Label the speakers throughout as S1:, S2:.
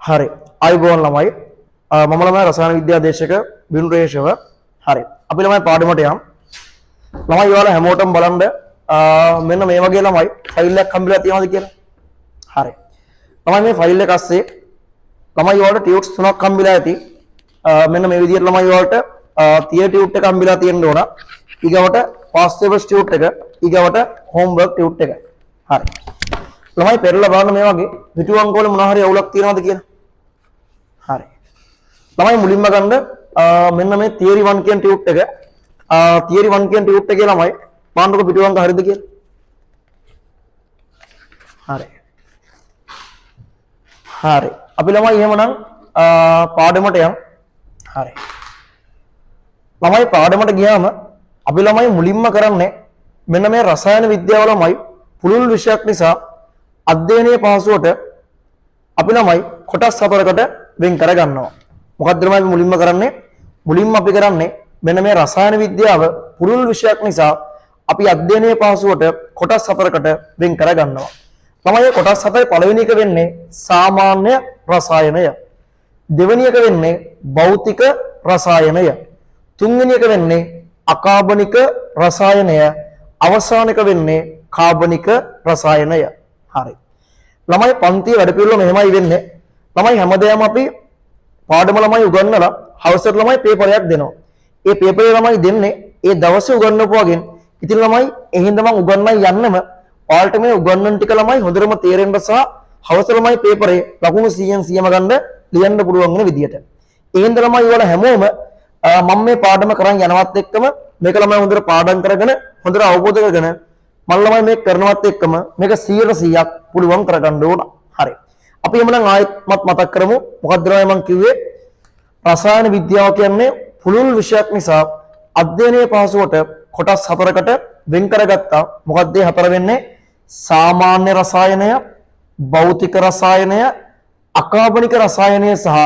S1: හරි. ආයුබෝවන් ළමයි. මම ළමයි රසායන විද්‍යා දේශක බිනුරේෂව. හරි. අපි ළමයි පාඩමට යමු. ළමයි ඔයාලා හැමෝටම බලන්න මෙන්න මේ වගේ ළමයි ෆයිල් එකක් හම්බෙලා තියෙනවද කියලා. හරි. ළමයි මේ ෆයිල් එක ඇස්සේ ළමයි ඔයාලට ටියුට්ස් තුනක් හම්බෙලා ඇති. මෙන්න මේ විදිහට ළමයි ඔයාලට තියරි ටියුට් එක හම්බෙලා තියෙන්න ඕන. ඊගවට පාස් පේපර්ස් ටියුට් එක, ඊගවට හෝම්වර්ක් ටියුට් එක. හරි. ළමයි පෙරලා බලන්න මේ වගේ පිටු අංක වල මොනවා හරි අවුලක් තියෙනවද කියලා. හරි. ළමයි මුලින්ම ගන්න මෙන්න මේ තියරි 1 කියන ටියුට් එක. තියරි 1 කියන ටියුට් එකේ ළමයි බලන්නකො පිටු අංක හරියද කියලා. හරි. හරි. අපි ළමයි එහෙමනම් පාඩමට යමු. හරි. ළමයි පාඩමට ගියාම අපි ළමයි මුලින්ම කරන්නේ මෙන්න මේ රසායන විද්‍යාව ළමයි පුළුල් විෂයක් නිසා අධ්‍යයනයේ පහසුවට අපි ළමයි කොටස් හතරකට වෙන් කර ගන්නවා. මොකද්ද ළමයි මුලින්ම කරන්නේ? මුලින්ම අපි කරන්නේ මෙන්න මේ රසායන විද්‍යාව පුළුල් විෂයක් නිසා අපි අධ්‍යයනයේ පහසුවට කොටස් හතරකට වෙන් කර ගන්නවා. ළමයි කොටස් හතරේ පළවෙනි එක වෙන්නේ සාමාන්‍ය රසායනය. දෙවෙනි එක වෙන්නේ භෞතික රසායනය. තුන්වෙනි එක වෙන්නේ අකාබනික රසායනය. අවසාන එක වෙන්නේ කාබනික රසායනය. හරි. ළමයි පන්තියේ වැඩ පිළිවෙල මෙහෙමයි වෙන්නේ. ළමයි හැමදේම අපි පාඩම ළමයි උගන්වලා හවසට ළමයි පේපරයක් දෙනවා. ඒ පේපරේ ළමයි දෙන්නේ ඒ දවසේ උගන්වපුවාගෙන්. ඉතින් ළමයි එහෙනම් මම උගන්වන්න යන්නම ඔයාලට මේ උගන්වන ටික ළමයි හොඳටම තේරෙන්න සහ හවස ළමයි පේපරේ ලකුණු 100න් 100ම ගන්න ලියන්න පුළුවන් වෙන විදියට. එහෙනම් ළමයි ඔයාලා හැමෝම මම මේ පාඩම කරන් යනවත් එක්කම මේක ළමයි හොඳට පාඩම් කරගෙන හොඳට අවබෝධ කරගෙන මම ළමයි මේක කරනවත් එක්කම මේක 100%ක් පුළුවන් කරගන්න ඕන. හරි. අපි එමුනම් ආයෙත් මතක් කරමු. මොකක්ද මම කිව්වේ? රසායන විද්‍යාව කියන්නේ පුළුල් විෂයක් නිසා අධ්‍යයනයේ පහසුවට කොටස් හතරකට වෙන් කරගත්තා. මොකක්ද මේ හතර වෙන්නේ? සාමාන්‍ය රසායනය, භෞතික රසායනය, අකාබනික රසායනය සහ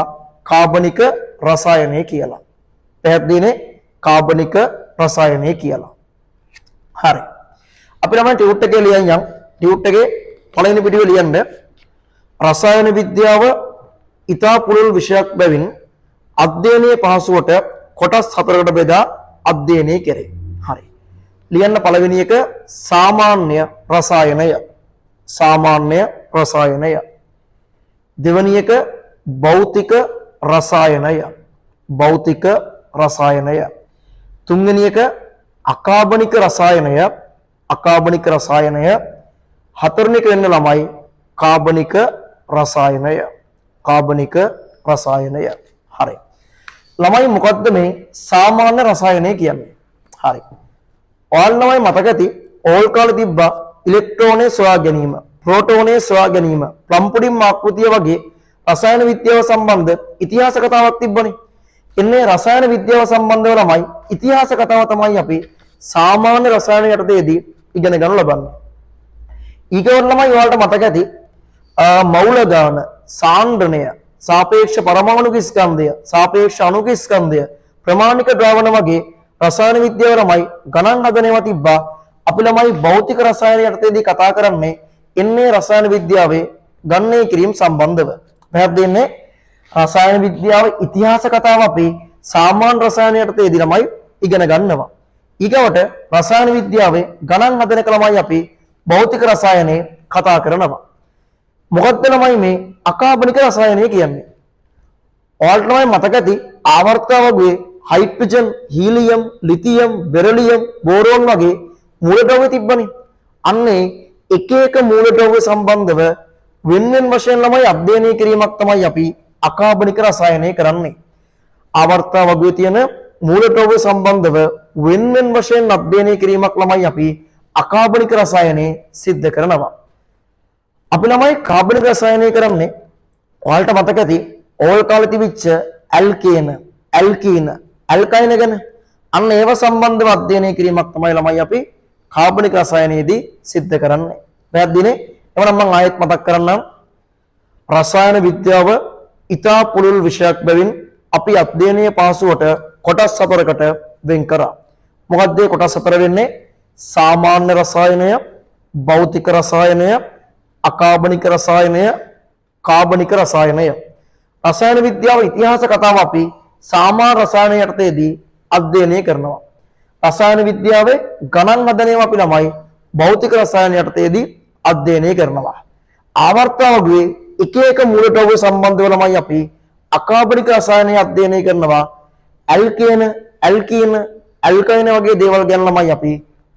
S1: කාබනික රසායනය කියලා. පැහැදිලිනේ? කාබනික රසායනය කියලා. හරි. අපි ළමයි ටියුට් එකේ ලියන් යම්. ටියුට් එකේ පළවෙනි පිටුවේ ලියන්න රසායන විද්‍යාව ඊතා පුළුල් විෂයක් බැවින් අධ්‍යයනයේ පහසුවට කොටස් හතරකට බෙදා අධ්‍යයනය කෙරේ. හරි. ලියන්න පළවෙනි එක සාමාන්‍ය රසායනය. සාමාන්‍ය රසායනය. දෙවෙනි එක භෞතික රසායනය. භෞතික රසායනය. තුන්වෙනි එක අකාබනික රසායනය. අකාබනික රසායනය. හතරවෙනි එක වෙන්න ළමයි කාබනික රසායනය. කාබනික රසායනය. හරි. ළමයි මොකද්ද මේ සාමාන්‍ය රසායනය කියන්නේ? හරි. ඔයාලා ළමයි මතක ඇති ඕල් කාලේ තිබ්බා ඉලෙක්ට්‍රෝනය සොයා ගැනීම, ප්‍රෝටෝනය සොයා ගැනීම, ප්ලම්පුඩින් ආකෘතිය වගේ රසායන විද්‍යාව සම්බන්ධ ඉතිහාස කතාවක් තිබ්බනේ. එන්නේ රසායන විද්‍යාව සම්බන්ධව ළමයි ඉතිහාස කතාව තමයි අපි සාමාන්‍ය රසායන යටතේදී ඉගෙන ගන්න ලබන්නේ. ඊගොල්ලෝ ළමයි ඔයාලට මතක ඇති මෞලදාන, සාන්ද්‍රණය, සාපේක්ෂ පරමාණුක ස්කන්ධය, සාපේක්ෂ අණුක ස්කන්ධය, ප්‍රමාණික ද්‍රවණ වගේ රසායන විද්‍යාව ළමයි ගණන් හදනවා තිබ්බා. අපි ළමයි භෞතික රසායන යටතේදී කතා කරන්නේ එන්නේ රසායන විද්‍යාවේ ගණනය කිරීම සම්බන්ධව. පැහැදිලිනේ? රසායන විද්‍යාව ඉතිහාස කතාව අපි සාමාන්‍ය රසායන යටතේදී ළමයි ඉගෙන ගන්නවා. ඊගවට රසායන විද්‍යාවේ ගණන් හදන ළමයි අපි භෞතික රසායනයේ කතා කරනවා. මොකක්ද ළමයි මේ අකාබනික රසායනය කියන්නේ? ඔයාලට ළමයි මතක ඇති ආවර්තකවගේ hydrogen, helium, lithium, beryllium, boron වගේ මූලද්‍රව්‍ය තිබ්බනේ. අන්නේ එක එක මූලද්‍රව්‍ය සම්බන්ධව වෙන වශයෙන් ළමයි අධ්‍යයනය කිරීමක් තමයි අපි අකාබනික රසායනය කරන්නේ. ආවර්තකවගේ තියෙන මූලද්‍රව්‍ය සම්බන්ධව වෙන වශයෙන් අධ්‍යයනය කිරීමක් ළමයි අපි අකාබනික රසායනයේ සිද්ධ කරනවා. අපි ළමයි කාබනික රසායනය කරන්නේ ඔයාලට මතක ඇති ඕල් කාලේ තිබිච්ච ඇල්කේන, ඇල්කීන, ඇල්කයින ගැන අන්න ඒව සම්බන්ධව අධ්‍යයනය කිරීමක් තමයි ළමයි අපි කාබනික රසායනයේදී සිද්ධ කරන්නේ. පැහැදිලිනේ? එවනම් මම ආයෙත් මතක් කරන්නම් රසායන විද්‍යාව ඊතා පුළුල් විෂයක් බැවින් අපි අධ්‍යයනයේ පහසුවට කොටස් හතරකට වෙන් කරා. මොකක්ද මේ කොටස් හතර වෙන්නේ? සාමාන්‍ය රසායනය, භෞතික රසායනය, අකාබනික රසායනය, කාබනික රසායනය. රසායන විද්‍යාව ඉතිහාස කතාව අපි සාමාන්‍ය රසායන යටතේදී අධ්‍යයනය කරනවා. රසායන විද්‍යාවේ ගණන් හදන ඒවා අපි ළමයි භෞතික රසායන යටතේදී අධ්‍යයනය කරනවා. ආවර්තාවගේ එක එක මූලද්‍රව්‍ය සම්බන්ධව ළමයි අපි අකාබනික රසායනය අධ්‍යයනය කරනවා. ඇල්කේන, ඇල්කීන, ඇල්කයින වගේ දේවල් ගැන ළමයි අපි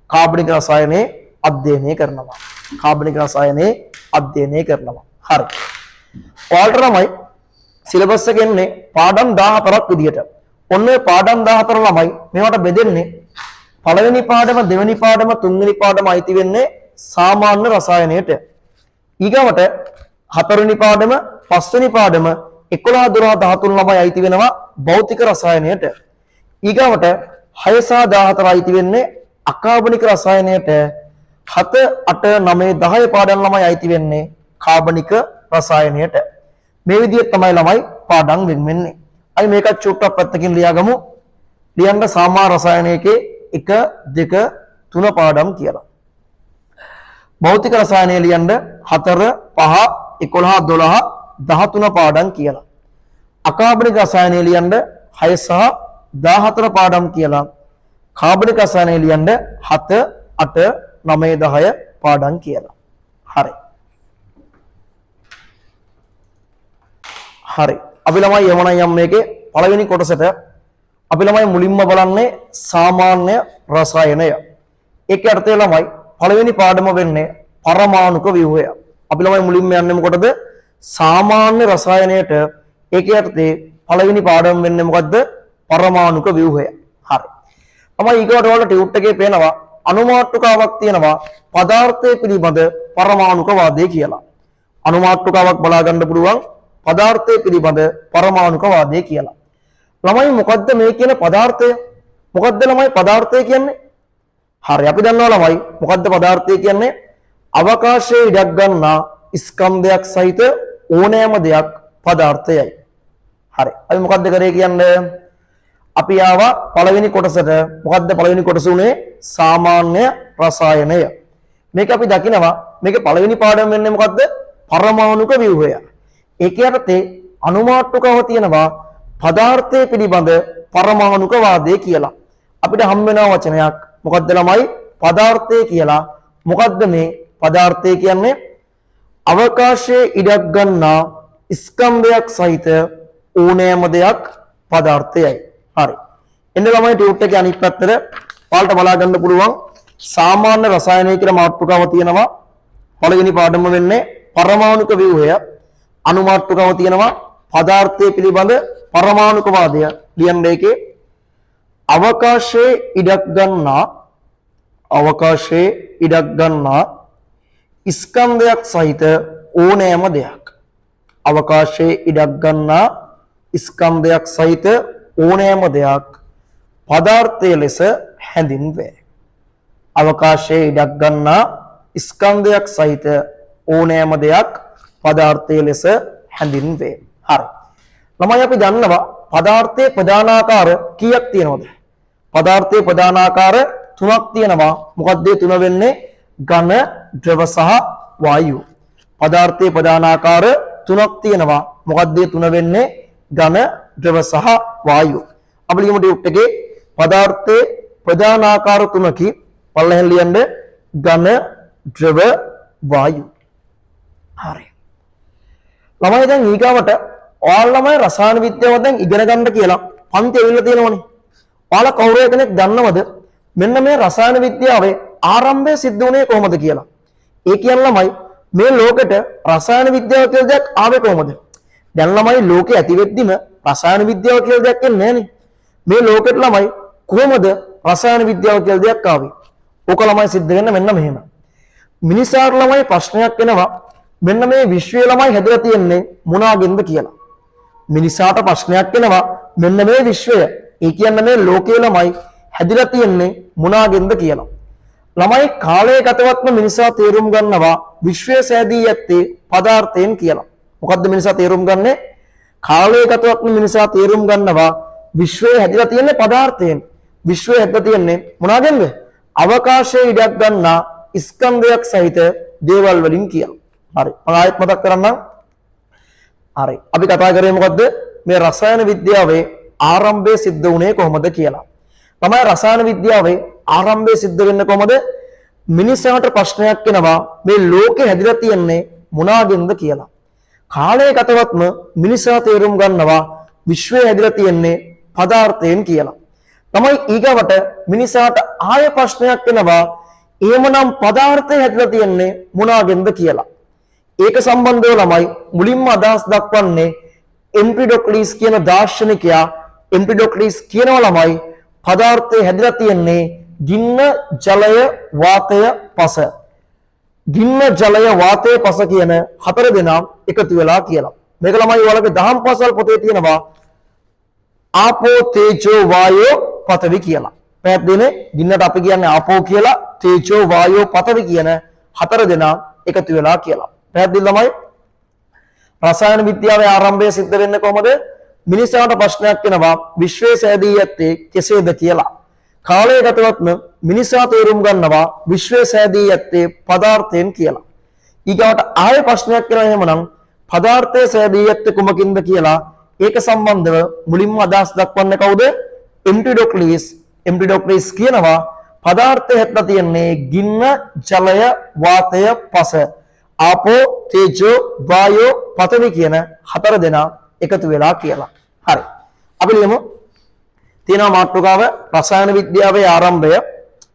S1: කාබනික රසායනයේ අධ්‍යයනය කරනවා. කාබනික රසායනයේ අධ්‍යයනය කරනවා. හරි. ඔයාලට ළමයි සිලබස් එක එන්නේ පාඩම් 14ක් විදියට. ඔන්න ඔය පාඩම් 14 ළමයි මේවට බෙදෙන්නේ පළවෙනි පාඩම, දෙවෙනි පාඩම, තුන්වෙනි පාඩම අයිති වෙන්නේ සාමාන්‍ය රසායනයට. ඊගවට හතරවෙනි පාඩම, පස්වෙනි පාඩම 11, 12, 13 ළමයි අයිති වෙනවා භෞතික රසායනයට. ඊගවට 6 සහ 14 අයිති වෙන්නේ අකාබනික රසායනයට. 7, 8, 9, 10 පාඩම් ළමයි අයිති වෙන්නේ කාබනික රසායනයට. මේ විදිහට තමයි ළමයි පාඩම් වෙන් වෙන්නේ. අයි මේකත් චුට්ටක් පැත්තකින් ලියාගමු. ලියන්න සාමාන්‍ය රසායනයේ 1, 2, 3 පාඩම් කියලා. භෞතික රසායනය ලියන්න 4, 5, 11, 12, 13 පාඩම් කියලා. අකාබනික රසායනය ලියන්න 6 සහ 14 පාඩම් කියලා. කාබනික රසායනය ලියන්න 7, 8, 9, 10 පාඩම් කියලා. හරි. හරි. අපි ළමයි යමන යම් මේකේ පළවෙනි කොටසට අපි ළමයි මුලින්ම බලන්නේ සාමාන්‍ය රසායනය. ඒකේ අර්ථය ළමයි පළවෙනි පාඩම වෙන්නේ පරමාණුක ව්‍යුහය. අපි ළමයි මුලින්ම යන්නේ මොකටද? සාමාන්‍ය රසායනයට. ඒකේ අර්ථය පළවෙනි පාඩම වෙන්නේ මොකද්ද? පරමාණුක ව්‍යුහය. හරි. තමයි ඊගොඩ වල ටියුට් එකේ පේනවා අණුමාතෘකාවක් තියෙනවා පදාර්ථය පිළිබඳ පරමාණුක වාදය කියලා. අණුමාතෘකාවක් බලා ගන්න පුළුවන් පදාර්ථය පිළිබඳ පරමාණුක වාදය කියලා. ළමයි මොකද්ද මේ කියන පදාර්ථය? මොකද්ද ළමයි පදාර්ථය කියන්නේ? හරි අපි දන්නවා ළමයි මොකද්ද පදාර්ථය කියන්නේ? අවකාශයේ ඉඩක් ගන්නා ස්කන්ධයක් සහිත ඕනෑම දෙයක් පදාර්ථයයි. හරි. අපි මොකද්ද කරේ කියන්නේ? අපි ආවා පළවෙනි කොටසට. මොකද්ද පළවෙනි කොටස උනේ? සාමාන්‍ය රසායනය. මේක අපි දකිනවා මේකේ පළවෙනි පාඩම වෙන්නේ මොකද්ද? පරමාණුක ව්‍යුහය. ඒකේ අර්ථේ අණුමාතෘකාව තියෙනවා පදාර්ථය පිළිබඳ පරමාණුක වාදය කියලා. අපිට හම් වෙන වචනයක් මොකද්ද ළමයි? පදාර්ථය කියලා. මොකද්ද මේ පදාර්ථය කියන්නේ? අවකාශයේ ඉඩක් ගන්නා ස්කන්ධයක් සහිත ඕනෑම දෙයක් පදාර්ථයයි. හරි. එන්න ළමයි ටියුට් එකේ අනිත් පැත්තට ඔයාලට බලා ගන්න පුළුවන් සාමාන්‍ය රසායනය කියලා මාතෘකාව තියෙනවා. පළවෙනි පාඩම වෙන්නේ පරමාණුක ව්‍යුහය. අණුමාතෘකාව තියෙනවා පදාර්ථය පිළිබඳ පරමාණුක වාදය. ලියන්න එකේ අවකාශයේ ඉඩක් ගන්නා ස්කන්ධයක් සහිත ඕනෑම දෙයක්. අවකාශයේ ඉඩක් ගන්නා ස්කන්ධයක් සහිත ඕනෑම දෙයක් පදාර්ථය ලෙස හැඳින්වේ. අවකාශයේ ඉඩක් ගන්නා ස්කන්ධයක් සහිත ඕනෑම දෙයක් පදාර්ථය ලෙස හැඳින්වේ. හරි. ළමයි අපි දන්නවා පදාර්ථයේ ප්‍රධානාකාර කීයක් තියෙනවද? පදාර්ථයේ ප්‍රධානාකාර 3ක් තියෙනවා. මොකක්ද ඒ 3 වෙන්නේ? ඝන, ද්‍රව සහ වායු. පදාර්ථයේ ප්‍රධානාකාර 3ක් තියෙනවා. මොකක්ද ඒ 3 වෙන්නේ? ඝන, ද්‍රව සහ වායු. අපි ලියමු ටියුට් එකේ පදාර්ථයේ ප්‍රධානාකාර 3කි. පල්ලෙහෙන් ලියන්න ඝන, ද්‍රව, වායු. හරි. ළමයි දැන් ඊගාවට ඔයාලා ළමයි රසායන විද්‍යාව දැන් ඉගෙන ගන්න කියලා පන්ති ඇවිල්ලා තියෙනවනේ. ඔයාලා කවුරු කෙනෙක් දන්නවද මෙන්න මේ රසායන විද්‍යාවේ ආරම්භය සිද්ධ වුණේ කොහොමද කියලා? ඒ කියන්නේ ළමයි මේ ලෝකෙට රසායන විද්‍යාව කියලා දෙයක් ආවේ කොහොමද? දැන් ළමයි ලෝකේ ඇති වෙද්දිම රසායන විද්‍යාව කියලා දෙයක් එන්නේ නැහනේ. මේ ලෝකෙට ළමයි කොහොමද රසායන විද්‍යාව කියලා දෙයක් ආවේ? ඕක ළමයි සිද්ධ වෙන්න මෙන්න මෙහෙම. මිනිසාට ළමයි ප්‍රශ්නයක් එනවා මෙන්න මේ විශ්වයේ ළමයි හැදලා තියෙන්නේ මොනවාගෙන්ද කියලා. මිනිසාට ප්‍රශ්නයක් එනවා මෙන්න මේ විශ්වය, ඒ කියන්නේ මේ ලෝකයේ ළමයි හැදිලා තියෙන්නේ මොනවාගෙන්ද කියලා. ළමයි කාලය ගතවත්ම මිනිසා තේරුම් ගන්නවා විශ්වය සෑදී යත්තේ පදාර්ථයෙන් කියලා. මොකද්ද මිනිසා තේරුම් ගන්නෙ? කාලය ගතවත්ම මිනිසා තේරුම් ගන්නවා විශ්වය හැදිලා තියෙන්නේ පදාර්ථයෙන්. විශ්වය හැදිලා තියෙන්නේ මොනවාගෙන්ද? අවකාශයේ ඉඩක් ගන්නා ස්කන්ධයක් සහිත දේවල් වලින් කියලා. හරි. මම ආයෙත් මතක් කරන්නම්. හරි. අපි කතා කරේ මොකද්ද? මේ රසායන විද්‍යාවේ ආරම්භය සිද්ධ වුණේ කොහොමද කියලා. තමයි රසායන විද්‍යාවේ ආරම්භය සිද්ධ වෙන්නේ කොහොමද? මිනිසාට ප්‍රශ්නයක් එනවා මේ ලෝකේ හැදිලා තියෙන්නේ මොනවාගෙන්ද කියලා. කාලය ගතවත්ම මිනිසා තේරුම් ගන්නවා විශ්වය හැදිලා තියෙන්නේ පදාර්ථයෙන් කියලා. තමයි ඊගවට මිනිසාට ආය ප්‍රශ්නයක් එනවා එහෙමනම් පදාර්ථය හැදිලා තියෙන්නේ මොනවාගෙන්ද කියලා. ඒක සම්බන්ධව ළමයි මුලින්ම අදහස් දක්වන්නේ එම්පිඩොක්ලිස් කියන දාර්ශනිකයා. එම්පිඩොක්ලිස් කියනවා ළමයි පදාර්ථය හැදිලා තියෙන්නේ ගින්න, ජලය, වාතය, පස. ගින්න, ජලය, වාතය, පස කියන හතර දෙනා එකතු වෙලා කියලා. මේක ළමයි ඔයාලගේ දහම් පාසල් පොතේ තියෙනවා ආපෝ, තේජෝ, වායෝ, පඨවි කියලා. පැහැදිලිනේ? ගින්නට අපි කියන්නේ ආපෝ කියලා, තේජෝ, වායෝ, පඨවි කියන හතර දෙනා එකතු වෙලා කියලා. පැහැදිලි ළමයි? රසායන විද්‍යාවේ ආරම්භය සිද්ධ වෙන්නේ කොහොමද? මිනිසාට ප්‍රශ්නයක් එනවා විශ්වය සෑදී ඇත්තේ කෙසේද කියලා. කාලය ගතවත්ම මිනිසා තේරුම් ගන්නවා විශ්වය සෑදී ඇත්තේ පදාර්ථයෙන් කියලා. ඊගාට ආයෙ ප්‍රශ්නයක් එනවා එහෙමනම් පදාර්ථය සෑදී ඇත්තේ කුමකින්ද කියලා. ඒක සම්බන්ධව මුලින්ම අදහස් දක්වන්නේ කවුද? එම්පිඩොක්ලිස්. එම්පිඩොක්ලිස් කියනවා පදාර්ථය හැදලා තියන්නේ ගින්න, ජලය, වාතය, පස. ආපෝ, තේජෝ, වායෝ, පඨවි කියන හතර දෙනා එකතු වෙලා කියලා. හරි. අපි ලියමු. තියෙනවා මාතෘකාව රසායන විද්‍යාවේ ආරම්භය.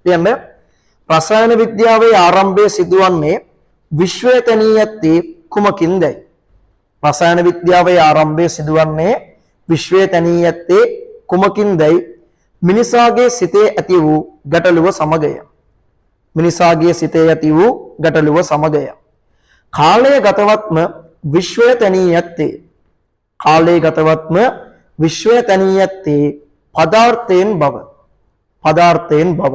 S1: කියන්නේ රසායන විද්‍යාවේ ආරම්භය සිදුවන්නේ විශ්වය තැනී ඇත්තේ කුමකින්දයි? රසායන විද්‍යාවේ ආරම්භය සිදුවන්නේ විශ්වය තැනී ඇත්තේ කුමකින්දයි? මිනිසාගේ සිතේ ඇති වූ ගැටලුව සමගය. මිනිසාගේ සිතේ ඇති වූ ගැටලුව සමගය. කාලය ගතවත්ම විශ්වය තැනී ඇත්තේ විශ්වය තැනී ඇත්තේ පදාර්ථයෙන් බව. පදාර්ථයෙන් බව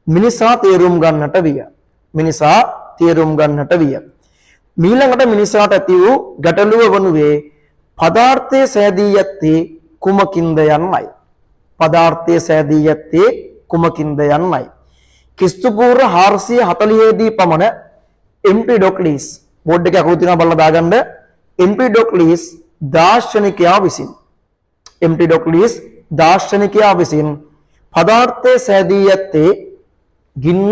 S1: මිනිසා තේරුම් ගන්නට විය. මිනිසා තේරුම් ගන්නට විය. මීළඟට මිනිසාට ඇති වූ ගැටලුව වනුයේ පදාර්ථයේ සෑදී ඇත්තේ කුමකින්ද යන්නයි. පදාර්ථයේ සෑදී ඇත්තේ කුමකින්ද යන්නයි. ක්‍රිස්තු පූර්ව 440 දී පමණ එම්පිඩොක්ලිස් බෝඩ් එකේ අකුරු තියෙනවා බලලා දාගන්න. එම්පිඩොක්ලිස් දාර්ශනිකයා විසින් පදාර්ථයේ සෑදී ඇත්තේ ගින්න,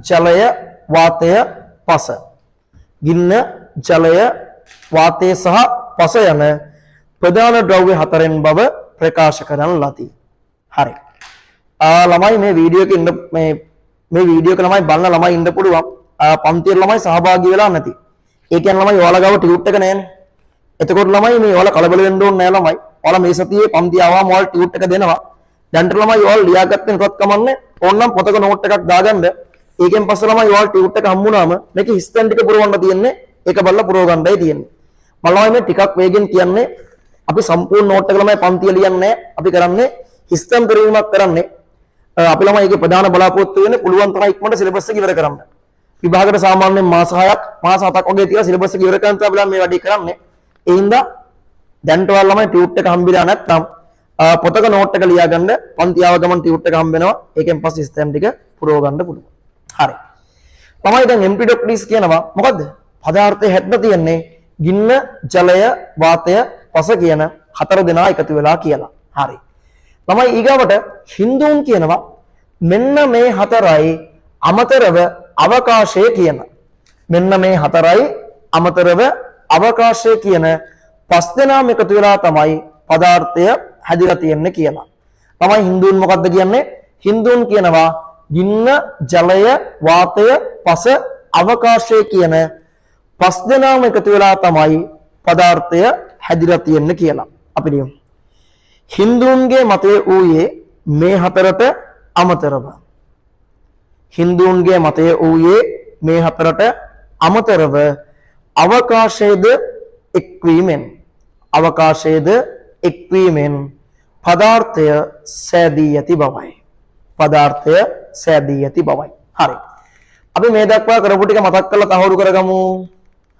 S1: ජලය, වාතය, පස. ගින්න, ජලය, වාතය සහ පස යන ප්‍රධාන ද්‍රව්‍ය හතරෙන් බව ප්‍රකාශ කරන ලදී. හරි. ළමයි මේ වීඩියෝ එකේ ඉන්න මේ වීඩියෝ එක ළමයි බලන ළමයි ඉන්න පුළුවන්. පන්තියේ ළමයි සහභාගී වෙලා නැති. ඒ කියන්නේ ළමයි ඔයාලා ගාව ටියුට් එක නැහැනේ. එතකොට ළමයි මේ ඔයාලා කලබල වෙන්න ඕනේ නැහැ ළමයි. ඔයාලා මේ සතියේ පන්ති ආවම ඔයාලා ටියුට් එක දෙනවා. දැන්ට ළමයි ඔයාලා ලියාගත්තේ නැතත් කමන්නේ. ඕනනම් පොතක නෝට් එකක් දාගන්න. ඒකෙන් පස්සේ ළමයි ඔයාලා ටියුට් එක හම්බුනාම මේක හිස්තැන් ටික පුරවන්න තියෙන්නේ. ඒක බලලා පුරව ගන්නයි තියෙන්නේ. මම ළමයි මේ ටිකක් වේගෙන් කියන්නේ අපි සම්පූර්ණ නෝට් එක ළමයි පන්තිය ලියන්නේ අපි කරන්නේ හිස්තැන් පරිවීමක් කරන්නේ. අපි ළමයි ඒකේ ප්‍රධාන බලාපොරොත්තු වෙන්නේ පුළුවන් තරම් ඉක්මනට සිලබස් එක ඉවර කරන්න. විභාගයට සාමාන්‍යයෙන් මාස 6ක් මාස 7ක් වගේ තියලා සිලබස් එක ඉවර කරන් තමයි මේ වැඩේ කරන්නේ. ඒ හින්දා දැන්ට ඔයාලා ළමයි ටියුට් එක හම්බෙලා නැත්නම් පොතක නෝට් එක ලියා ගන්න. පන්ති ආව ගමන් ටියුට් එක හම්බ වෙනවා. ඒකෙන් පස්සේ ස්ටැම් ටික පුරව ගන්න පුළුවන්. හරි. තමයි දැන් එම්පිඩොක්ලිස් කියනවා මොකද්ද? පදාර්ථය හැදලා තියන්නේ ගින්න, ජලය, වාතය, පස කියන හතර දෙනා එකතු වෙලා කියලා. හරි. තමයි ඊගාවට හින්දුන් කියනවා මෙන්න මේ හතරයි අමතරව අවකාශය කියන. මෙන්න මේ හතරයි අමතරව අවකාශය කියන පස් දෙනාම එකතු වෙලා තමයි පදාර්ථය හැදිලා තියෙන්නේ කියලා. තමයි හින්දුන් මොකද්ද කියන්නේ? හින්දුන් කියනවා ගින්න, ජලය, වාතය, පස, අවකාශය කියන පස් දෙනාම එකතු වෙලා තමයි පදාර්ථය හැදිලා තියෙන්නේ කියලා. අපි කියමු. හින්දුන්ගේ මතය ඌයේ මේ හතරට අමතරව. හින්දුන්ගේ මතය ඌයේ මේ හතරට අමතරව අවකාශයේද එක්වීමෙන් පදාර්ථය සෑදී ඇති බවයි. පදාර්ථය සෑදී ඇති බවයි. හරි. අපි මේ දක්වා කරපු ටික මතක් කරලා තහවුරු කරගමු.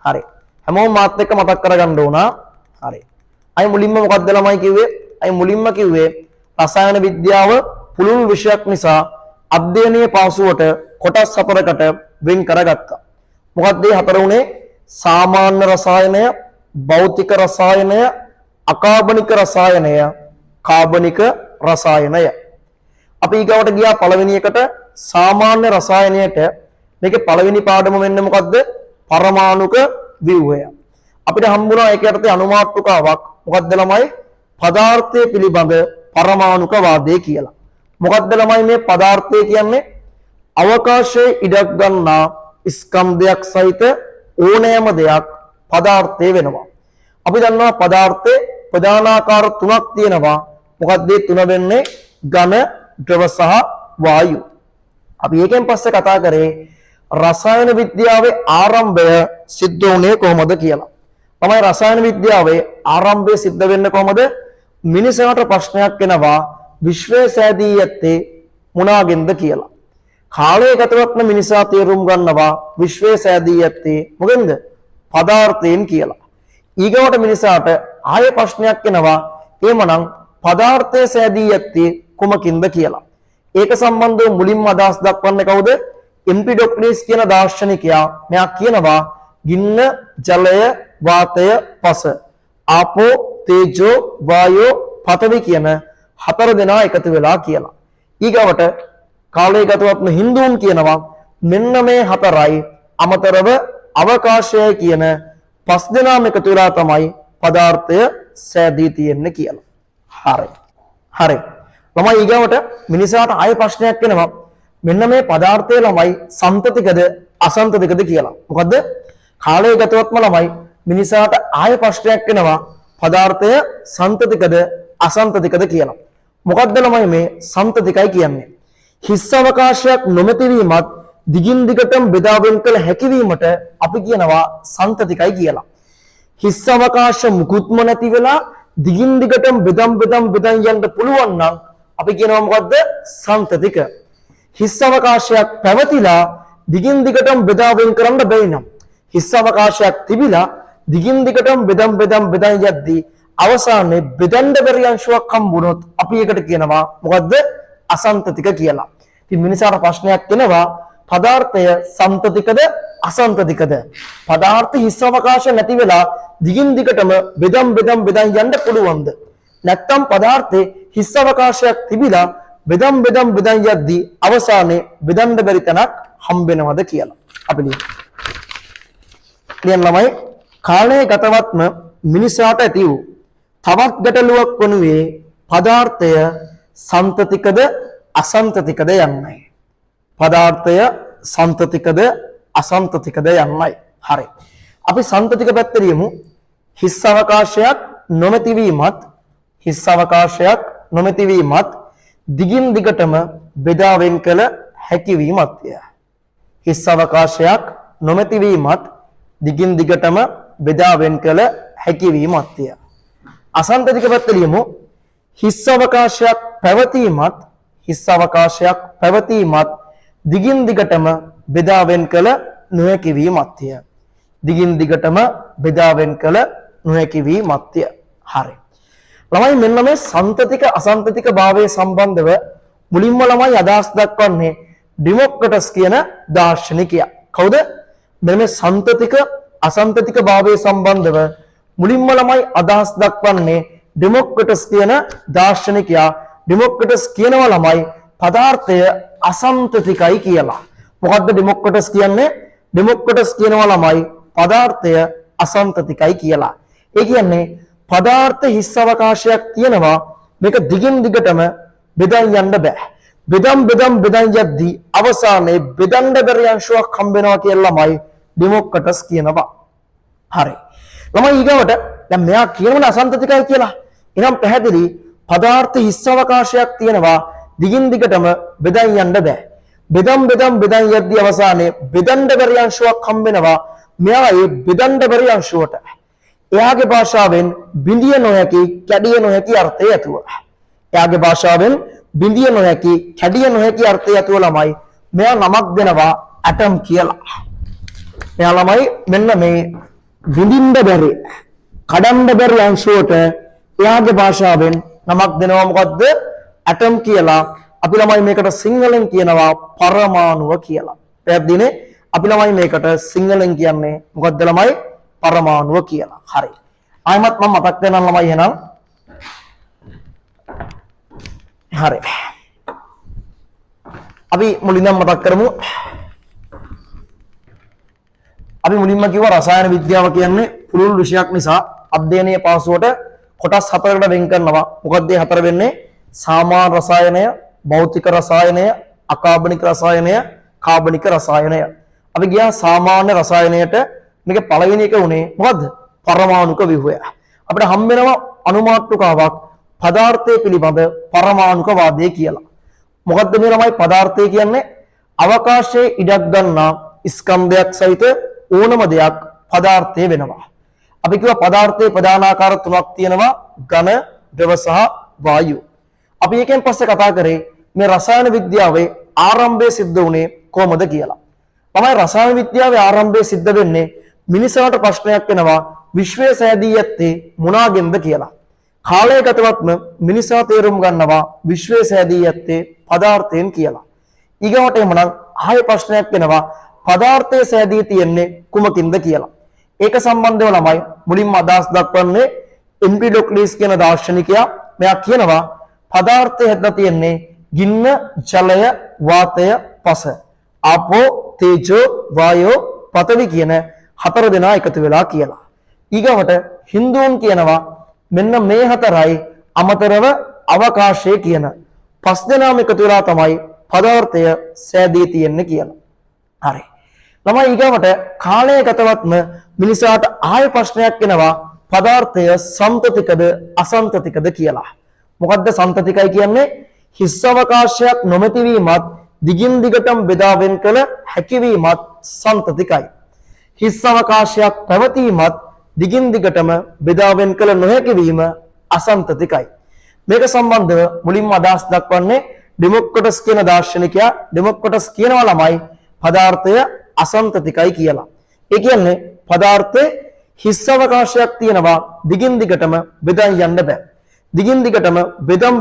S1: හරි. හැමෝම මාත් එක්ක මතක් කරගන්න ඕන. හරි. අය මුලින්ම මොකක්ද ළමයි කිව්වේ? අය මුලින්ම කිව්වේ රසායන විද්‍යාව පුළුල් විෂයක් නිසා අධ්‍යයනීය පාසුවට කොටස් හතරකට වෙන් කරගත්තා. මොකක්ද මේ හතර උනේ? සාමාන්‍ය රසායනය, භෞතික රසායනය, අකාබනික රසායනය, කාබනික රසායනය. අපි ඊගවට ගියා පළවෙනි එකට සාමාන්‍ය රසායනයට. මේකේ පළවෙනි පාඩම වෙන්නේ මොකද්ද? පරමාණුක ව්‍යුහය. අපිට හම්බුණා ඒක යටතේ අනුමාත්‍රකාවක්. මොකද්ද ළමයි? පදාර්ථය පිළිබඳ පරමාණුක වාදය කියලා. මොකද්ද ළමයි මේ පදාර්ථය කියන්නේ? අවකාශයේ ඉඩක් ගන්නා ස්කන්ධයක් සහිත ඕනෑම දෙයක් පදාර්ථය වෙනවා. අපි දන්නවා පදාර්ථයේ ප්‍රධානාකාර තුනක් තියෙනවා. මොකක්ද මේ තුන වෙන්නේ? ඝන, ද්‍රව සහ වායු. අපි ඒකෙන් පස්සේ කතා කරේ රසායන විද්‍යාවේ ආරම්භය සිද්ධ වුණේ කොහොමද කියලා. තමයි රසායන විද්‍යාවේ ආරම්භය සිද්ධ වෙන්නේ කොහොමද? මිනිසාට ප්‍රශ්නයක් එනවා විශ්වයේ සෑදී ඇත්තේ මොනවාගෙන්ද කියලා. කාලය ගතවත්ම මිනිසා තේරුම් ගන්නවා විශ්වයේ සෑදී ඇත්තේ මොකෙන්ද? පදාර්ථයෙන් කියලා. ඊගවට මිනිසාට ආයෙ ප්‍රශ්නයක් එනවා එහෙමනම් පදාර්ථයේ සෑදී ඇත්තේ කුමකින්ද කියලා. ඒක සම්බන්ධව මුලින්ම අදහස් දක්වන්නේ කවුද? එම්පිඩොක්ලස් කියන දාර්ශනිකයා. මෙයා කියනවා ගින්න, ජලය, වාතය, පස, ආපෝ, තේජෝ, වායෝ, පඨවි කියන හතර දෙනා එකතු වෙලා කියලා. ඊගවට කාලය ගතවත්ම හින්දුන් කියනවා මෙන්න මේ හතරයි අමතරව අවකාශය කියන පස් දෙනාම එකතු වෙලා තමයි පදාර්ථය සෑදී තියෙන්නේ කියලා. හරි. ළමයි ඊගවට මිනිසාට ආයෙ ප්‍රශ්නයක් එනවා මෙන්න මේ පදාර්ථය ළමයි සන්තතිකද අසන්තතිකද කියලා. මොකද්ද? කාලය ගතවත්ම ළමයි මිනිසාට ආයෙ ප්‍රශ්නයක් එනවා පදාර්ථය සන්තතිකද අසන්තතිකද කියලා. මොකද්ද ළමයි මේ සන්තතිකයි කියන්නේ? හිස් අවකාශයක් නොමැතිවීමත් දිගින් දිගටම බෙදා වෙන් කළ හැකිවීමට අපි කියනවා සන්තතිකයි කියලා. හිස් අවකාශ මුකුත්ම නැති වෙලා දිගින් දිගටම බෙදන් යන්න පුළුවන් නම් අපි කියනවා මොකද්ද? සන්තතික. හිස් අවකාශයක් පැවතිලා දිගින් දිගටම බෙදා වෙන් කරන්න බැරි නම්, හිස් අවකාශයක් තිබිලා දිගින් දිගටම බෙදන් යද්දී අවසානයේ බෙදන්න බැරි අංශුවක් හම්බුනොත් අපි ඒකට කියනවා මොකද්ද? අසන්තතික කියලා. ඉතින් මිනිසාට ප්‍රශ්නයක් එනවා පදාර්ථය සන්තතිකද අසන්තතිකද? පදාර්ථ හිස් අවකාශ නැති වෙලා දිගින් දිගටම බෙදන් යන්න පුළුවන්ද? නැත්නම් පදාර්ථයේ හිස් අවකාශයක් තිබිලා බෙදන් යද්දී අවසානයේ බෙදන්න බැරි තැනක් හම්බෙනවද කියලා. අපි ලියන්න ළමයි කාලයේ ගතවත්ම මිනිසාට ඇති වූ තවත් ගැටලුවක් වනුයේ පදාර්ථය සන්තතිකද අසන්තතිකද යන්නයි. පදාර්ථය සන්තතිකද අසන්තතිකද යන්නයි. හරි. අපි සන්තතික පැත්තට යමු. හිස් අවකාශයක් නොමැතිවීමත් දිගින් දිගටම බෙදා වෙන් කළ හැකිවීමත්ය. හිස් අවකාශයක් නොමැතිවීමත් දිගින් දිගටම බෙදා වෙන් කළ හැකිවීමත්ය. අසන්තතික පැත්තට යමු. හිස් අවකාශයක් පැවතීමත් දිගින් දිගටම බෙදා වෙන් කළ නොහැකි වීමත්ය. දිගින් දිගටම බෙදා වෙන් කළ නොහැකි වීමත්ය. හරි. ළමයි මෙන්න මේ සන්තතික අසන්තතික භාවයේ සම්බන්ධව මුලින්ම ළමයි අදහස් දක්වන්නේ ඩිමොක්‍රටස් කියන දාර්ශනිකයා. කවුද? මෙන්න මේ සන්තතික අසන්තතික භාවයේ සම්බන්ධව මුලින්ම ළමයි අදහස් දක්වන්නේ ඩිමොක්‍රටස් කියන දාර්ශනිකයා. ඩිමොක්‍රටස් කියනවා ළමයි පදාර්ථය අසන්තතිකයි කියලා. මොකද්ද ඩිමොක්‍රටස් කියන්නේ? ඩිමොක්‍රටස් කියනවා ළමයි පදාර්ථය අසන්තතිකයි කියලා. ඒ කියන්නේ පදාර්ථ හිස් අවකාශයක් තියෙනවා මේක දිගින් දිගටම බෙදන් යන්න බෑ. බෙදන් යද්දී අවසානයේ බෙදන්න බැරි අංශුවක් හම්බෙනවා කියලා ළමයි ඩිමොක්‍රටස් කියනවා. හරි. ළමයි ඊගවට දැන් මෙයා කියනවනේ අසන්තතිකයි කියලා. එනම් පැහැදිලි පදාර්ථ හිස් අවකාශයක් තියෙනවා දිගින් දිගටම බෙදන් යන්න බෑ. බෙදන් යද්දී අවසානයේ බෙදන්න බැරි අංශුවක් හම්බෙනවා. මෙයා ඒ බෙදන්න බැරි අංශුවට එයාගේ භාෂාවෙන් බිඳිය නොහැකි, කැඩිය නොහැකි අර්ථය ඇතුව. එයාගේ භාෂාවෙන් බිඳිය නොහැකි, කැඩිය නොහැකි අර්ථය ඇතුව ළමයි මෙයා නමක් දෙනවා ඇටම් කියලා. මෙයා ළමයි මෙන්න මේ බිඳින්න බැරි, කඩන්න බැරි අංශුවට එයාගේ භාෂාවෙන් නමක් දෙනවා මොකද්ද? ඇටම් කියලා. අපි ළමයි මේකට සිංහලෙන් කියනවා පරමාණුව කියලා. පැහැදිලිනේ? අපි ළමයි මේකට සිංහලෙන් කියන්නේ මොකද්ද ළමයි? පරමාණුව කියලා. හරි. ආයමත් මම මතක් කරනවා ළමයි එහෙනම්. හරි. අපි මුලින්ම මතක් කරමු. අපි මුලින්ම කිව්වා රසායන විද්‍යාව කියන්නේ පුළුල් විෂයක් නිසා අධ්‍යයනයේ පාසුවට කොටස් හතරකට වෙන් කරනවා. මොකක්ද මේ හතර වෙන්නේ? සාමාන්‍ය රසායනය, භෞතික රසායනය, අකාබනික රසායනය, කාබනික රසායනය. අපි ගියා සාමාන්‍ය රසායනයට. මේක පළවෙනි එක උනේ මොකද්ද? පරමාණුක ව්‍යුහය. අපිට හම්බ වෙනවා අනුමාත්‍රකාවක් පදාර්ථය පිළිබඳ පරමාණුක වාදය කියලා. මොකද්ද මේ ළමයි පදාර්ථය කියන්නේ? අවකාශයේ ඉඩක් ගන්නා ස්කන්ධයක් සහිත ඕනම දෙයක් පදාර්ථය වෙනවා. අපි කියවා පදාර්ථයේ ප්‍රධාන ආකාර තුනක් තියෙනවා: ඝන, ද්‍රව සහ වායු. අපි එකෙන් පස්සේ කතා කරේ මේ රසායන විද්‍යාවේ ආරම්භය සිද්ධ වුණේ කොහොමද කියලා. තමයි රසායන විද්‍යාවේ ආරම්භය සිද්ධ වෙන්නේ මිනිසාට ප්‍රශ්නයක් වෙනවා විශ්වය සෑදී ඇත්තේ මොනවාගෙන්ද කියලා. කාලයගතවත්ම මිනිසා තේරුම් ගන්නවා විශ්වය සෑදී ඇත්තේ පදාර්ථයෙන් කියලා. ඊගොට එමනම් ආයෙ ප්‍රශ්නයක් වෙනවා පදාර්ථය සෑදී තියෙන්නේ කුමකින්ද කියලා. ඒක සම්බන්ධව ළමයි මුලින්ම අදහස් දක්වන්නේ එම්පිඩොක්ලිස් කියන දාර්ශනිකයා. මෙයා කියනවා පදාර්ථය හැදලා තියෙන්නේ ගින්න, ජලය, වාතය, පස. ආපෝ, තේජෝ, වායෝ, පඨවි කියන හතර දෙනා එකතු වෙලා කියලා. ඊගොට හින්දුන් කියනවා මෙන්න මේ හතරයි අමතරව අවකාශය කියන පස් දෙනාම එකතු වෙලා තමයි පදාර්ථය සෑදී තියෙන්නේ කියලා. හරි. ළමයි ඊගොට කාලයගතවත්ම මිනිසාට ආයෙ ප්‍රශ්නයක් එනවා පදාර්ථය සම්තතිකද අසම්තතිකද කියලා. මොකද්ද සම්තතිකයි කියන්නේ? හිස් අවකාශයක් නොමැති වීමත් දිගින් දිගටම බෙදා වෙන් කළ හැකියවීමත් සම්තතිකයි. හිස් අවකාශයක් පැවතීමත් දිගින් දිගටම බෙදා වෙන් කළ නොහැකි වීම අසම්තතිකයි. මේක සම්බන්ධව මුලින්ම අදහස් දක්වන්නේ ඩෙමොක්‍රටස් කියන දාර්ශනිකයා. ඩෙමොක්‍රටස් කියනවා ළමයි පදාර්ථය අසම්තතිකයි කියලා. ඒ කියන්නේ පදාර්ථයේ හිස් අවකාශයක් තියෙනවා දිගින් දිගටම බෙදන් යන්න බෑ. දිගින් දිගටම බෙදන්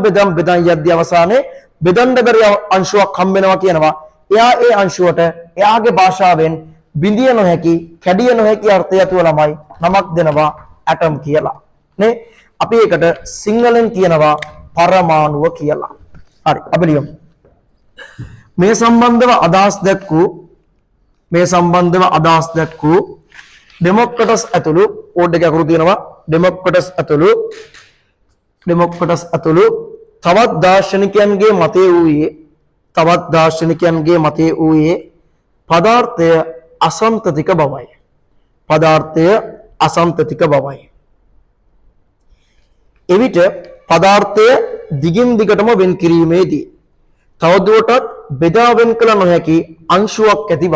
S1: යද්දී අවසානයේ බෙදන්න බැරි අංශුවක් හම්බ වෙනවා කියනවා. එයා ඒ අංශුවට එයාගේ භාෂාවෙන් බිඳිය නොහැකි, කැඩිය නොහැකි අර්ථය ඇතුව ළමයි නමක් දෙනවා ඇටම් කියලා. නේ? අපි ඒකට සිංහලෙන් කියනවා පරමාණුව කියලා. හරි. අපි ලියමු. මේ සම්බන්ධව අදහස් දැක්වූ ඩෙමොක්‍රටස් ඇතුළු ඕඩ් එක අකුරු තියෙනවා. ඩෙමොක්‍රටස් ඇතුළු තවත් දාර්ශනිකයන්ගේ මතය වූයේ පදාර්ථය අසම්තතික බවයි. එවිට පදාර්ථය දිගින් දිගටම වෙන් කිරීමේදී තවදුරටත් බෙදා වෙන් කළ නොහැකි අංශුවක් ඇති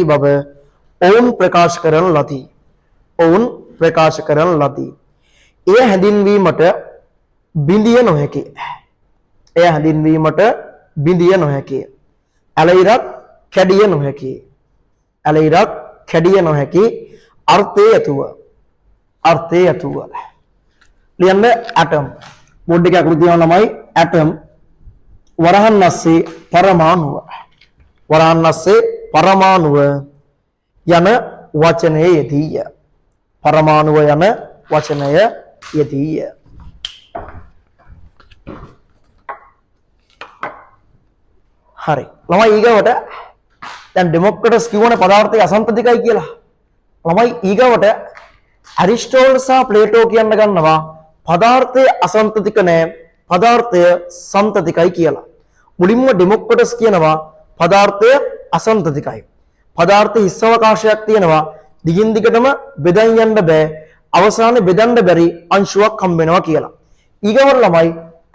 S1: බව ඔවුන් ප්‍රකාශ කරන ලදී. එය හැඳින්වීමට බිඳිය නොහැකි. ඇලයිරක් කැඩිය නොහැකි අර්ථය ඇතුව. ලියන්න ඇටම්. බෝඩ් එකේ අකුරු තියෙනවා ළමයි ඇටම්. වරහන් නැස්සේ පරමාණුව යන වචනයේ යෙදීය. හරි. ළමයි ඊගවට දැන් ඩෙමොක්‍රටස් කියවන පදාර්ථය අසම්තතිකයි කියලා. ළමයි ඊගවට ඇරිස්ටෝටල් සහ ප්ලේටෝ කියන්න ගන්නවා පදාර්ථය අසම්තතික නෑ, පදාර්ථය සම්තතිකයි කියලා. මුලින්ම ඩෙමොක්‍රටස් කියනවා පදාර්ථය අසම්තතිකයි. පදාර්ථයේ හිස් අවකාශයක් තියෙනවා දිගින් දිගටම බෙදන් යන්න බෑ. අවසානයේ බෙදන්න බැරි අංශුවක් හම්බ වෙනවා කියලා. ඊගවට ළමයි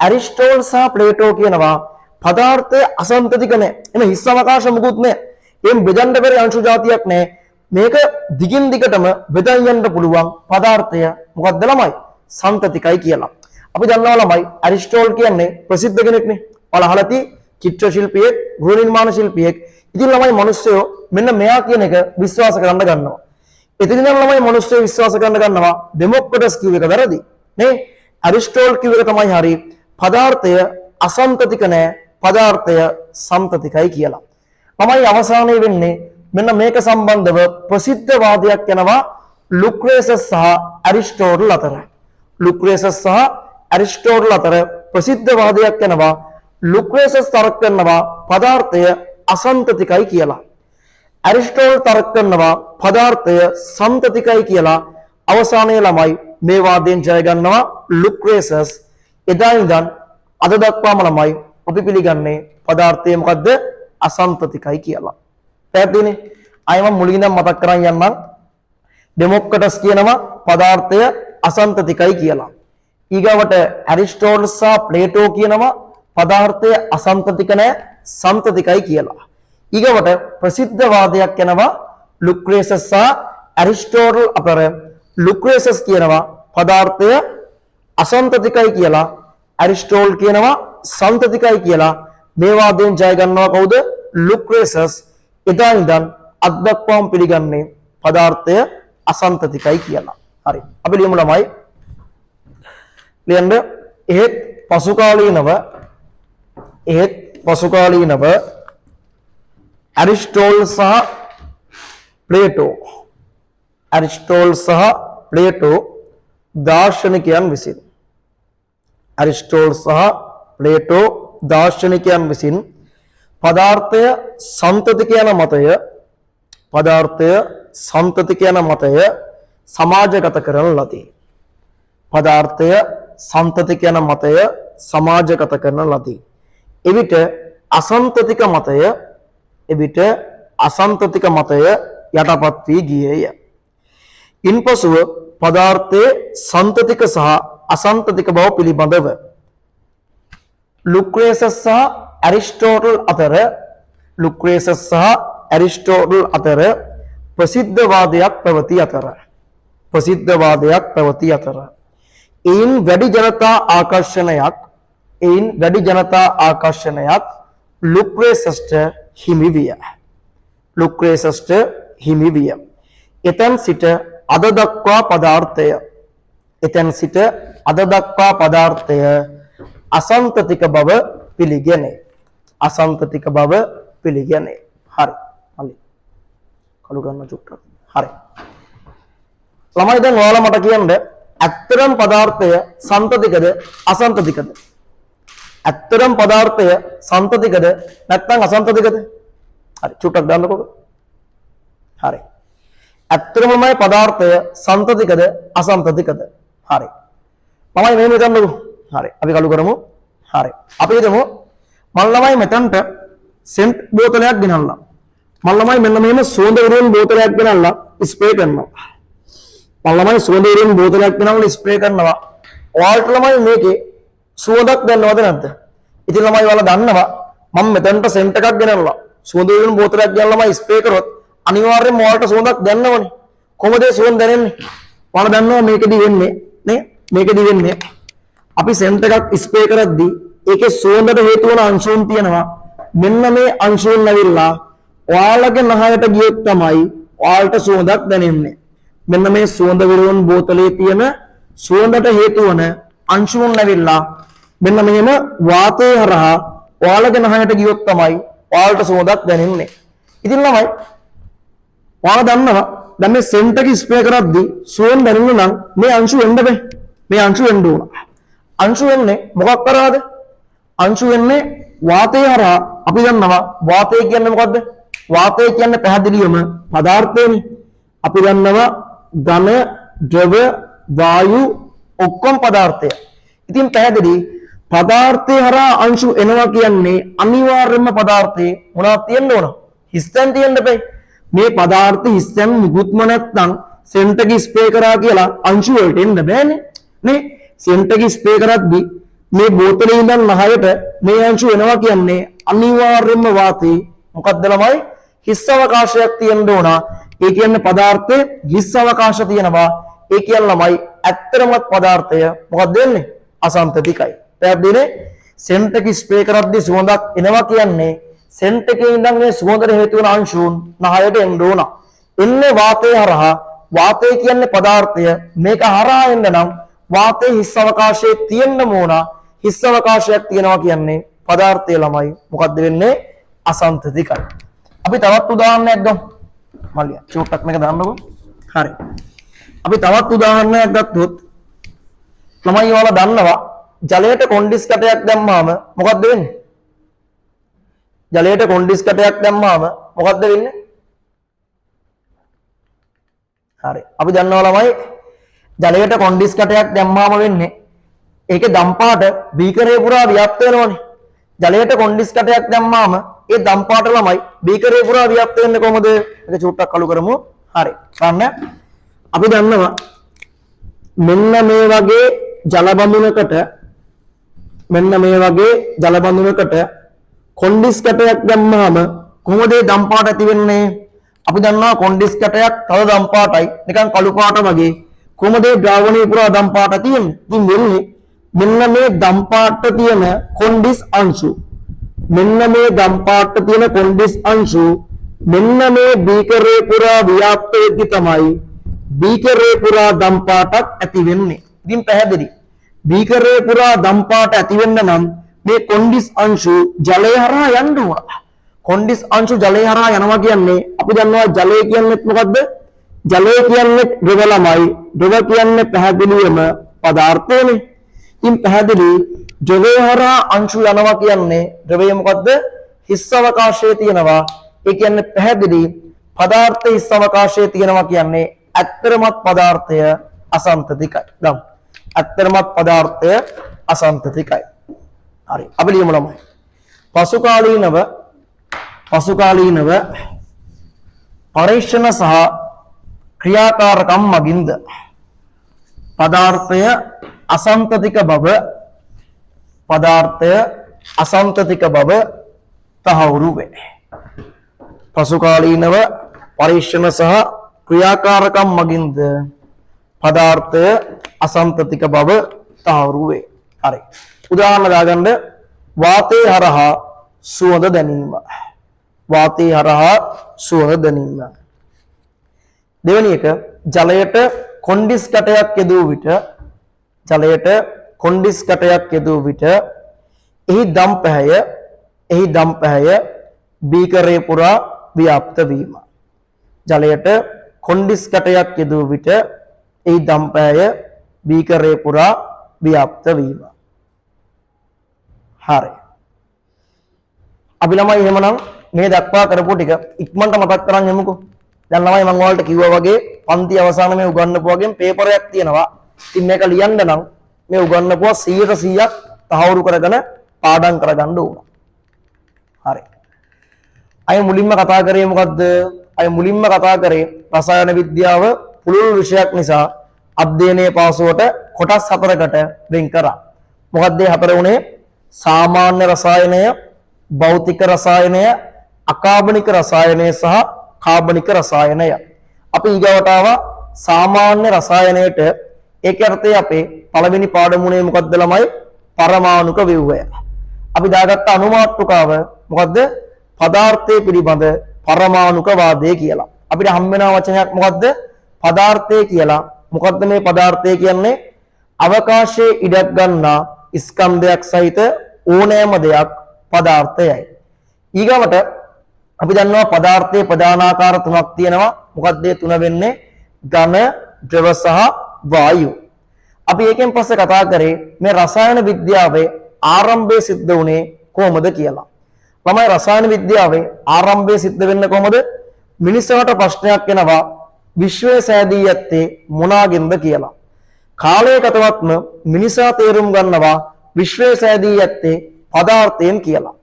S1: ඇරිස්ටෝටල් සහ ප්ලේටෝ කියනවා පදාර්ථය අසම්තතික නෑ. එන හිස් අවකාශ මුකුත් නෑ. එම් බෙදන්න බැරි අංශු જાතියක් නෑ. මේක දිගින් දිගටම බෙදන් යන්න පුළුවන් පදාර්ථය මොකක්ද ළමයි? සම්තතිකයි කියලා. අපි දන්නවා ළමයි ඇරිස්ටෝටල් කියන්නේ ප්‍රසිද්ධ කෙනෙක්නේ. ඔයාලා අහලා තියෙයි චිත්‍ර ශිල්පියෙක්, ගෘහ නිර්මාණ ශිල්පියෙක්. ඉතින් ළමයි මිනිස්සු මෙන්න මෙයා කියන එක විශ්වාස කරන්න ගන්නවා. එතනින් ළමයි මිනිස්සු විශ්වාස කරන්න ගන්නවා ඩෙමොක්‍රටස් කිව්ව එක වැරදි. නේ? ඇරිස්ටෝටල් කිව්ව එක තමයි හරි. පදාර්ථය අසම්තතික නෑ, පදාර්ථය සම්තතිකයි කියලා. ළමයි අවසානයේ වෙන්නේ මෙන්න මේක සම්බන්ධව ප්‍රසිද්ධ වාදයක් යනවා ලුක්‍රේසස් සහ ඇරිස්ටෝටල් අතර. ලුක්‍රේසස් සහ ඇරිස්ටෝටල් අතර ප්‍රසිද්ධ වාදයක් යනවා ලුක්‍රේසස් තර්ක කරනවා පදාර්ථය අසන්තතිකයි කියලා. ඇරිස්ටෝටල් තර්ක කරනවා පදාර්ථය සන්තතිකයි කියලා. අවසානයේ ළමයි මේ වාදයෙන් ජය ගන්නවා ලුක්‍රේසස්. එදා ඉඳන් අද දක්වාම ළමයි අපි පිළිගන්නේ පදාර්ථය මොකද්ද? අසන්තතිකයි කියලා. පැහැදිලිනේ? අයම මුලින්ම මතක් කරන් යන්නම්. ඩෙමොක්‍රටස් කියනවා පදාර්ථය අසන්තතිකයි කියලා. ඊගවට ඇරිස්ටෝටල් සහ ප්ලේටෝ කියනවා පදාර්ථය අසන්තතික නැහැ සන්තතිකයි කියලා. ඊගවට ප්‍රසිද්ධ වාදයක් යනවා ලුක්‍රේසස් සහ ඇරිස්ටෝටල් අතර. ලුක්‍රේසස් කියනවා පදාර්ථය අසන්තතිකයි කියලා. ඇරිස්ටෝටල් කියනවා සන්තතිකයි කියලා. මේ වාදයෙන් ජය ගන්නවා කවුද? ලුක්‍රේසස්. එදා ඉඳන් අද දක්වාම පිළිගන්නේ පදාර්ථය අසන්තතිකයි කියලා. හරි. අපි ලියමු ළමයි. ලියන්න එහෙත් පසුකාලීනව ඇරිස්ටෝටල් සහ ප්ලේටෝ දාර්ශනිකයන් විසින් පදාර්ථය සන්තතික යන මතය සමාජගත කරන ලදී. පදාර්ථය සන්තතික යන මතය සමාජගත කරන ලදී. එවිට අසන්තතික මතය යටපත් වී ගියේය. ඉන්පසුව පදාර්ථයේ සන්තතික සහ අසන්තතික බව පිළිබඳව ලුක්‍රේසස් සහ ඇරිස්ටෝටල් අතර ප්‍රසිද්ධ වාදයක් පැවති අතර එයින් වැඩි ජනතා ආකර්ෂණයක් ලුක්‍රේසස්ට හිමි විය. එතෙන් සිට අද දක්වා පදාර්ථය අසන්තතික බව පිළිගැනේ. හරි. කළු ගන්න චුට්ටක්. හරි. ළමයි දැන් ඔයාලා මට කියන්න ඇත්තටම පදාර්ථය සන්තතිකද අසන්තතිකද? ඇත්තටම පදාර්ථය සන්තතිකද නැත්නම් අසන්තතිකද? හරි චුට්ටක් දාන්නකෝ. හරි. ඇත්තටමයි පදාර්ථය සන්තතිකද අසන්තතිකද? හරි. මමයි මෙහෙම හිතන්නකෝ. හරි. අපි කළු කරමු. හරි. අපි හිතමු මල් ළමයි මෙතනට සෙන්ට් බෝතලයක් ගෙනල්ලා. මල් ළමයි මෙන්න මෙහෙම සුවඳ විරෝණ බෝතලයක් ගෙනල්ලා ස්ප්‍රේ කරනවා. මල් ළමයි සුවඳ විරෝණ බෝතලයක් ගෙනල්ලා ස්ප්‍රේ කරනවා. ඔයාලට ළමයි මේකේ සුවඳක් දැනනවද නැද්ද? ඉතින් ළමයි ඔයාලා දන්නවා මම මෙතනට සෙන්ට් එකක් ගෙනල්ලා සුවඳ විරෝණ බෝතලයක් ගෙනල්ලා මම ස්ප්‍රේ කරොත් අනිවාර්යයෙන්ම ඔයාලට සුවඳක් දැනනවනේ. කොහොමද ඒ සුවඳ දැනෙන්නේ? ඔයාලා දන්නවා මේකෙදි වෙන්නේ නේ? මේකෙදි වෙන්නේ අපි සෙන්ට් එකක් ස්ප්‍රේ කරද්දී ඒකේ සුවඳට හේතු වන අංශුන් තියෙනවා. මෙන්න මේ අංශුන් නැවිලා ඔයාලගේ නහයට ගියොත් තමයි ඔයාලට සුවඳක් දැනෙන්නේ. මෙන්න මේ සුවඳ විරෝණ බෝතලේ තියෙන සුවඳට හේතු වන අංශුන් නැවිලා මෙන්න මෙහෙම වාතය හරහා ඔයාලගේ නහයට ගියොත් තමයි ඔයාලට සුවඳක් දැනෙන්නේ. ඉතින් ළමයි ඔයාලා දන්නවා දැන් මේ සෙන්ට් එක ස්ප්‍රේ කරද්දී සුවඳ දැනෙන්න නම් මේ අංශු වෙන්න බෑ. මේ අංශු වෙන්න ඕන. අංශු වෙන්නේ මොකක් කරාද? අංශු වෙන්නේ වාතය හරහා. අපි දන්නවා වාතය කියන්නේ මොකද්ද? වාතය කියන්නේ පැහැදිලිවම පදාර්ථයනේ. අපි දන්නවා ඝන, ද්‍රව, වායු ඔක්කොම පදාර්ථය. ඉතින් පැහැදිලි පදාර්ථය හරහා අංශු එනවා කියන්නේ අනිවාර්යයෙන්ම පදාර්ථයේ මොනවද තියෙන්න ඕන? හිස්තැන් තියෙන්න බෑ. මේ පදාර්ථ හිස්තැන් මුකුත්ම නැත්නම් සෙන්ට් එක ස්ප්‍රේ කරා කියලා අංශු වලට එන්න බෑනේ. නේ? සෙන්ට් එක ස්ප්‍රේ කරද්දී මේ බෝතලේ ඉඳන් නහයට මේ අංශු එනවා කියන්නේ අනිවාර්යයෙන්ම වාතයේ මොකක්ද ළමයි? හිස් අවකාශයක් තියෙන්න ඕන. ඒ කියන්නේ පදාර්ථයේ හිස් අවකාශ තියෙනවා. ඒ කියන්නේ ළමයි ඇත්තටම පදාර්ථය මොකක්ද වෙන්නේ? අසන්තතිකයි. පැහැදිලිනේ? සෙන්ට් එක ස්ප්‍රේ කරද්දී සුවඳක් එනවා කියන්නේ සෙන්ට් එකේ ඉඳන් මේ සුවඳට හේතු වෙන අංශුන් නහයට එන්න ඕන. එන්නේ වාතය හරහා. වාතය කියන්නේ පදාර්ථය. මේක හරහා එන්න නම් වාතයේ හිස් අවකාශයේ තියෙන්න ඕන. හිස් අවකාශයක් තියෙනවා කියන්නේ පදාර්ථය ළමයි මොකද්ද වෙන්නේ? අසන්තතිකයි. අපි තවත් උදාහරණයක් ගමු. මල්ලිය චූට්ටක් මේක දාන්නකො. හරි. අපි තවත් උදාහරණයක් ගත්තොත් ළමයි ඔයාලා දන්නවා ජලයට කොන්ඩිස් කටයක් දැම්මාම මොකද්ද වෙන්නේ? ජලයට කොන්ඩිස් කටයක් දැම්මාම මොකද්ද වෙන්නේ? හරි. අපි දන්නවා ළමයි ජලයට කොන්ඩිස් කටයක් දැම්මාම වෙන්නේ ඒකේ දම් පාට බීකරේ පුරා ව්‍යාප්ත වෙනවනේ. ජලයට කොන්ඩිස් කටයක් දැම්මාම ඒ දම් පාට ළමයි බීකරේ පුරා ව්‍යාප්ත වෙන්නේ කොහොමද? ඒක චූට්ටක් අලු කරමු. හරි. ගන්න. අපි දන්නවා මෙන්න මේ වගේ ජල බඳුනකට කොන්ඩිස් කටයක් දැම්මාම කොහොමද ඒ දම් පාට ඇති වෙන්නේ? අපි දන්නවා කොන්ඩිස් කටයක් තව දම් පාටයි නිකන් කළු පාට වගේ කොහොමද ඒ ද්‍රාවණයේ පුරා දම් පාට තියෙන්නේ? ඉතින් වෙන්නේ මෙන්න මේ දම් පාට තියෙන කොන්ඩිස් අංශු මෙන්න මේ බීකරේ පුරා ව්‍යාප්ත වෙද්දි තමයි බීකරේ පුරා දම් පාටක් ඇති වෙන්නේ. ඉතින් පැහැදිලි. බීකරේ පුරා දම් පාට ඇති වෙන්න නම් මේ කොන්ඩිස් අංශු ජලය හරහා යන්න ඕන. කොන්ඩිස් අංශු ජලය හරහා යනවා කියන්නේ අපි දන්නවා ජලය කියන්නේ මොකද්ද? ජලය කියන්නේ ද්‍රව ළමයි. ද්‍රව කියන්නේ පැහැදිලිවම පදාර්ථයනේ. ඉතින් පැහැදිලි ද්‍රවය හරහා අංශු යනවා කියන්නේ ද්‍රවය මොකද්ද? හිස් අවකාශයේ තියෙනවා. ඒ කියන්නේ පැහැදිලි පදාර්ථ හිස් අවකාශයේ තියෙනවා කියන්නේ ඇත්තරමත් පදාර්ථය අසන්තතිකයි. ගම්. ඇත්තරමත් පදාර්ථය අසන්තතිකයි. හරි. අපි ලියමු ළමයි. පසුකාලීනව පරීක්ෂණ සහ ක්‍රියාකාරකම් මගින්ද පදාර්ථය අසන්තතික බව තහවුරු වේ. පසුකාලීනව පරීක්ෂණ සහ ක්‍රියාකාරකම් මගින්ද පදාර්ථය අසන්තතික බව තහවුරු වේ. හරි. උදාහරණ දාගන්න වාතයේ හරහා සුවඳ දැනීම. දෙවෙනි එක ජලයට කොන්ඩිස් කටයක් යෙදුව විට එහි දම් පැහැය බීකරේ පුරා ව්‍යාප්ත වීම. ජලයට කොන්ඩිස් කටයක් යෙදුව විට එහි දම් පැහැය බීකරේ පුරා ව්‍යාප්ත වීම. හරි. අපි ළමයි එහෙමනම් මේ දක්වා කරපු ටික ඉක්මනට මතක් කරන් යමුකෝ. දැන් ළමයි මම ඔයාලට කිව්වා වගේ පන්ති අවසානයේ මේ උගන්වපු වගේම පේපරයක් තියෙනවා. ඉතින් මේක ලියන්න නම් මේ උගන්වපුවා 100% තහවුරු කරගෙන පාඩම් කරගන්න ඕන. හරි. අය මුලින්ම කතා කරේ මොකද්ද? රසායන විද්‍යාව පුළුල් විෂයක් නිසා අධ්‍යයනයේ පාසුවට කොටස් 4කට වෙන් කරා. මොකද්ද මේ 4 උනේ? සාමාන්‍ය රසායනය, භෞතික රසායනය, අකාබනික රසායනය සහ කාබනික රසායනය. අපි ඊගවට ආවා සාමාන්‍ය රසායනයට. ඒකේ අර්ථය අපේ පළවෙනි පාඩමුනේ මොකද්ද ළමයි? පරමාණුක ව්‍යුහය. අපි දාගත්ත අනුමාත්‍රකාව මොකද්ද? පදාර්ථයේ පිළිබඳ පරමාණුක වාදය කියලා. අපිට හම් වෙන වචනයක් මොකද්ද? පදාර්ථය කියලා. මොකද්ද මේ පදාර්ථය කියන්නේ? අවකාශයේ ඉඩක් ගන්නා ස්කන්ධයක් සහිත ඕනෑම දෙයක් පදාර්ථයයි. ඊගවට අපි දන්නවා පදාර්ථයේ ප්‍රධානාකාර තුනක් තියෙනවා. මොකක්ද මේ තුන වෙන්නේ? ඝන, ද්‍රව සහ වායු. අපි ඒකෙන් පස්සේ කතා කරේ මේ රසායන විද්‍යාවේ ආරම්භය සිද්ධ වුණේ කොහොමද කියලා. ළමයි රසායන විද්‍යාවේ ආරම්භය සිද්ධ වෙන්නේ කොහොමද? මිනිස්සුන්ට ප්‍රශ්නයක් එනවා විශ්වය සෑදී යත්තේ මොනාගෙන්ද කියලා. කාලයකටවත්ම මිනිසා තේරුම් ගන්නවා විශ්වය සෑදී යත්තේ පදාර්ථයෙන් කියලා.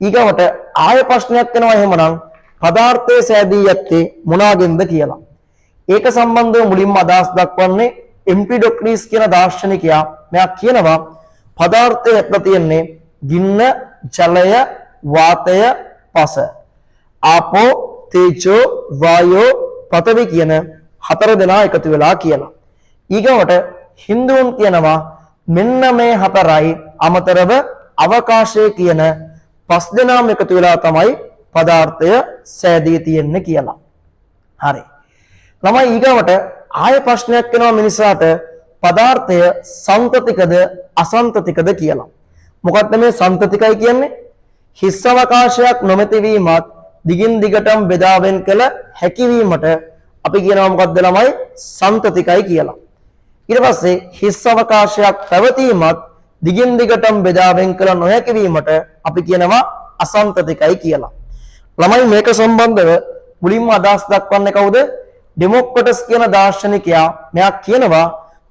S1: ඊගවට ආය ප්‍රශ්නයක් එනවා එහෙමනම් පදාර්ථය සෑදී යත්තේ මොනාගෙන්ද කියලා. ඒක සම්බන්ධව මුලින්ම අදහස් දක්වන්නේ එම්පිඩොක්ලිස් කියන දාර්ශනිකයා. මෙයා කියනවා පදාර්ථය ඇතුළත තියෙන්නේ ගින්න, ජලය, වාතය, පස. ආපෝ, තේජෝ, වායෝ, පඨවි කියන 4 දෙනා එකතු වෙලා කියලා. ඊගවට හින්දුන් කියනවා මෙන්න මේ 4යි අමතරව අවකාශය කියන 5 දෙනාම එකතු වෙලා තමයි පදාර්ථය සෑදී තියෙන්නේ කියලා. හරි. ළමයි ඊගවට ආය ප්‍රශ්නයක් වෙනවා මිනිසාට පදාර්ථය සංතතිකද අසංතතිකද කියලා. මොකක්ද මේ සංතතිකයි කියන්නේ? හිස් අවකාශයක් නොමැති වීමත් දිගින් දිගටම බෙදා වෙන් කළ හැකියවීමට අපි කියනවා මොකක්ද ළමයි සන්තතිකයි කියලා. ඊට පස්සේ හිස් අවකාශයක් පැවතීමත් දිගින් දිගටම බෙදා වෙන් කළ නොහැකි වීමට අපි කියනවා අසන්තතිකයි කියලා. ළමයි මේක සම්බන්ධව මුලින්ම අදහස් දක්වන්නේ කවුද? ඩෙමොක්‍රටස් කියන දාර්ශනිකයා. මෙයා කියනවා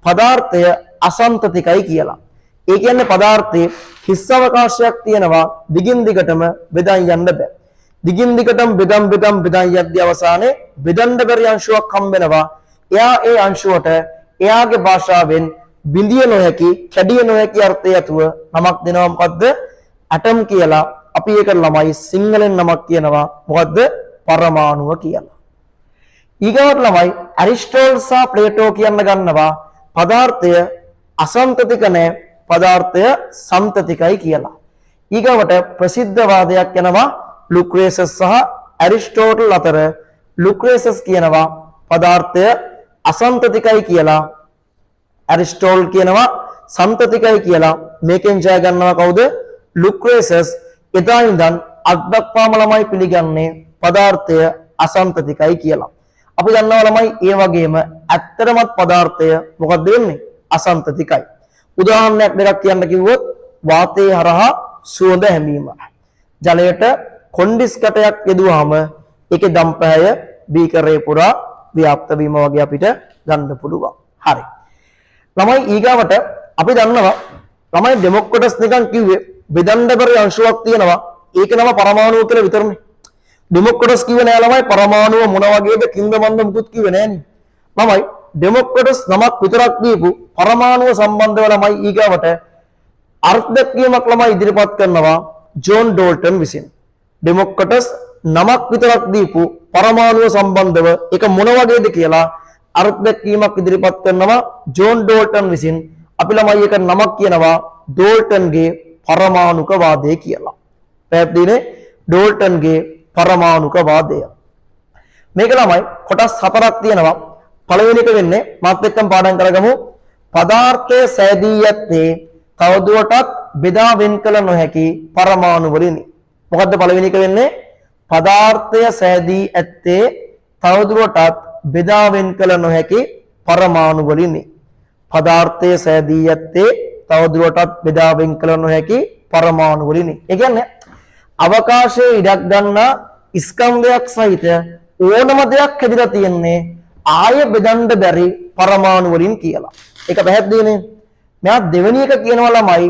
S1: පදාර්ථය අසන්තතිකයි කියලා. ඒ කියන්නේ පදාර්ථයේ හිස් අවකාශයක් තියෙනවා දිගින් දිගටම බෙදන් යන්න බෑ. දිගින් දිගටම බෙදන් යද්දී අවසානයේ බෙදන්න බැරි අංශුවක් හම්බ වෙනවා. එයා ඒ අංශුවට එයාගේ භාෂාවෙන් බිඳිය නොහැකි, කැඩිය නොහැකි අර්ථය ඇතුව නමක් දෙනවා. මොකද්ද? ඇටම් කියලා. අපි ඒකට ළමයි සිංහලෙන් නමක් කියනවා. මොකද්ද? පරමාණුව කියලා. ඊගොල්ලෝ ළමයි ඇරිස්ටෝටල් සහ ප්ලේටෝ කියන්න ගන්නවා පදාර්ථය අසන්තතික නැහැ, පදාර්ථය සන්තතිකයි කියලා. ඊගොල්ලට ප්‍රසිද්ධ වාදයක් යනවා ලුක්‍රේසස් සහ ඇරිස්ටෝටල් අතර. ලුක්‍රේසස් කියනවා පදාර්ථය අසන්තතිකයි කියලා, ඇරිස්ටෝටල් කියනවා සන්තතිකයි කියලා. මේකෙන් ජය ගන්නවා කවුද? ලුක්‍රේසස්. එදා ඉඳන් අද දක්වාම ළමයි පිළිගන්නේ පදාර්ථය අසන්තතිකයි කියලා. අපි දන්නවා ළමයි ඒ වගේම ඇත්තටමත් පදාර්ථය මොකක්ද වෙන්නේ? අසන්තතිකයි. උදාහරණයක් දෙකක් කියන්න කිව්වොත් වාතයේ හරහා සුවඳ හැමීම. ජලයට කොන්ඩිස් කටයක් යෙදුවාම ඒකේ දම්පැය බීකරේ පුරා ව්‍යාප්ත වීම වගේ අපිට ගන්න පුළුවන්. හරි. ළමයි ඊගාවට අපි දන්නවා ළමයි ඩෙමොක්‍රටස් නිකන් කිව්වේ බෙදන්න බැරි අංශුවක් තියෙනවා. ඒක නම පරමාණුව කියලා විතරනේ. ඩෙමොක්‍රටස් කිව්වේ නෑ ළමයි පරමාණුව මොන වගේද කින්ද මන්ද මුකුත් කිව්වේ නෑනේ. ළමයි ඩෙමොක්‍රටස් නමක් විතරක් දීපු පරමාණුව සම්බන්ධව ළමයි ඊගාවට අර්ථ දැක්වීමක් ළමයි ඉදිරිපත් කරනවා ජෝන් ඩෝල්ටන් විසින්. ඩෙමොක්‍රටස් නමක් විතරක් දීපු පරමාණුව සම්බන්ධව ඒක මොන වගේද කියලා අර්ථ දැක්වීමක් ඉදිරිපත් කරනවා ජෝන් ඩෝල්ටන් විසින්. අපි ළමයි එක නමක් කියනවා ඩෝල්ටන්ගේ පරමාණුක වාදය කියලා. පැහැදිලිනේ? ඩෝල්ටන්ගේ පරමාණුක වාදය. මේක ළමයි කොටස් හතරක් තියෙනවා. පළවෙනි එක වෙන්නේ මාත් එක්කම පාඩම් කරගමු. පදාර්ථය සෑදී යත්තේ තවදුරටත් බෙදා වෙන් කළ නොහැකි පරමාණු වලිනි. මොකද්ද පළවෙනි එක වෙන්නේ? පදාර්ථය සෑදී ඇත්තේ තවදුරටත් බෙදා වෙන් කළ නොහැකි පරමාණු වලිනි. පදාර්ථය සෑදී ඇත්තේ තවදුරටත් බෙදා වෙන් කළ නොහැකි පරමාණු වලිනි. ඒ කියන්නේ අවකාශයේ ඉඩක් ගන්නා ස්කන්ධයක් සහිත ඕනම දෙයක් හැදිලා තියෙන්නේ ආය බෙදන්න බැරි පරමාණු වලින් කියලා. ඒක පැහැදිලිනේ. මෙයා දෙවෙනි එක කියනවා ළමයි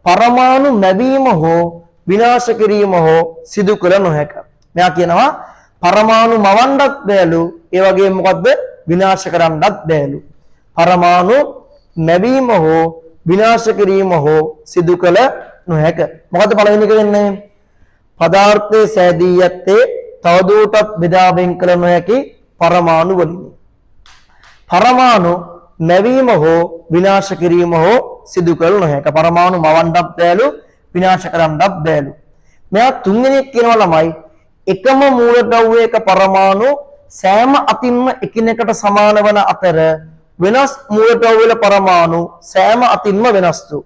S1: පරමාණු නැවීම හෝ විනාශ කිරීම හෝ සිදු කළ නොහැක. මෙයා කියනවා පරමාණු මවන්නත් බැලු ඒ වගේම මොකද්ද විනාශ කරන්නත් බැලු. පරමාණු නැවීම හෝ විනාශ කිරීම හෝ සිදු කළ නොහැක. මොකද්ද පළවෙනි එක වෙන්නේ? පදාර්ථයේ සෑදී යත්තේ තවදුරටත් බෙදා වෙන් කළ නොහැකි පරමාණු වලිනි. පරමාණු නැවීම හෝ විනාශ කිරීම හෝ සිදු කළ නොහැක. පරමාණු මවන්නත් බැලු විනාශ කරන්නත් බැලු. මෙයා තුන්වෙනි එක කියනවා ළමයි එකම මූලද්‍රව්‍යයක පරමාණු සෑම අතින්ම එකිනෙකට සමාන වන අතර වෙනස් මූලද්‍රව්‍යවල පරමාණු සෑම අතින්ම වෙනස් වූ.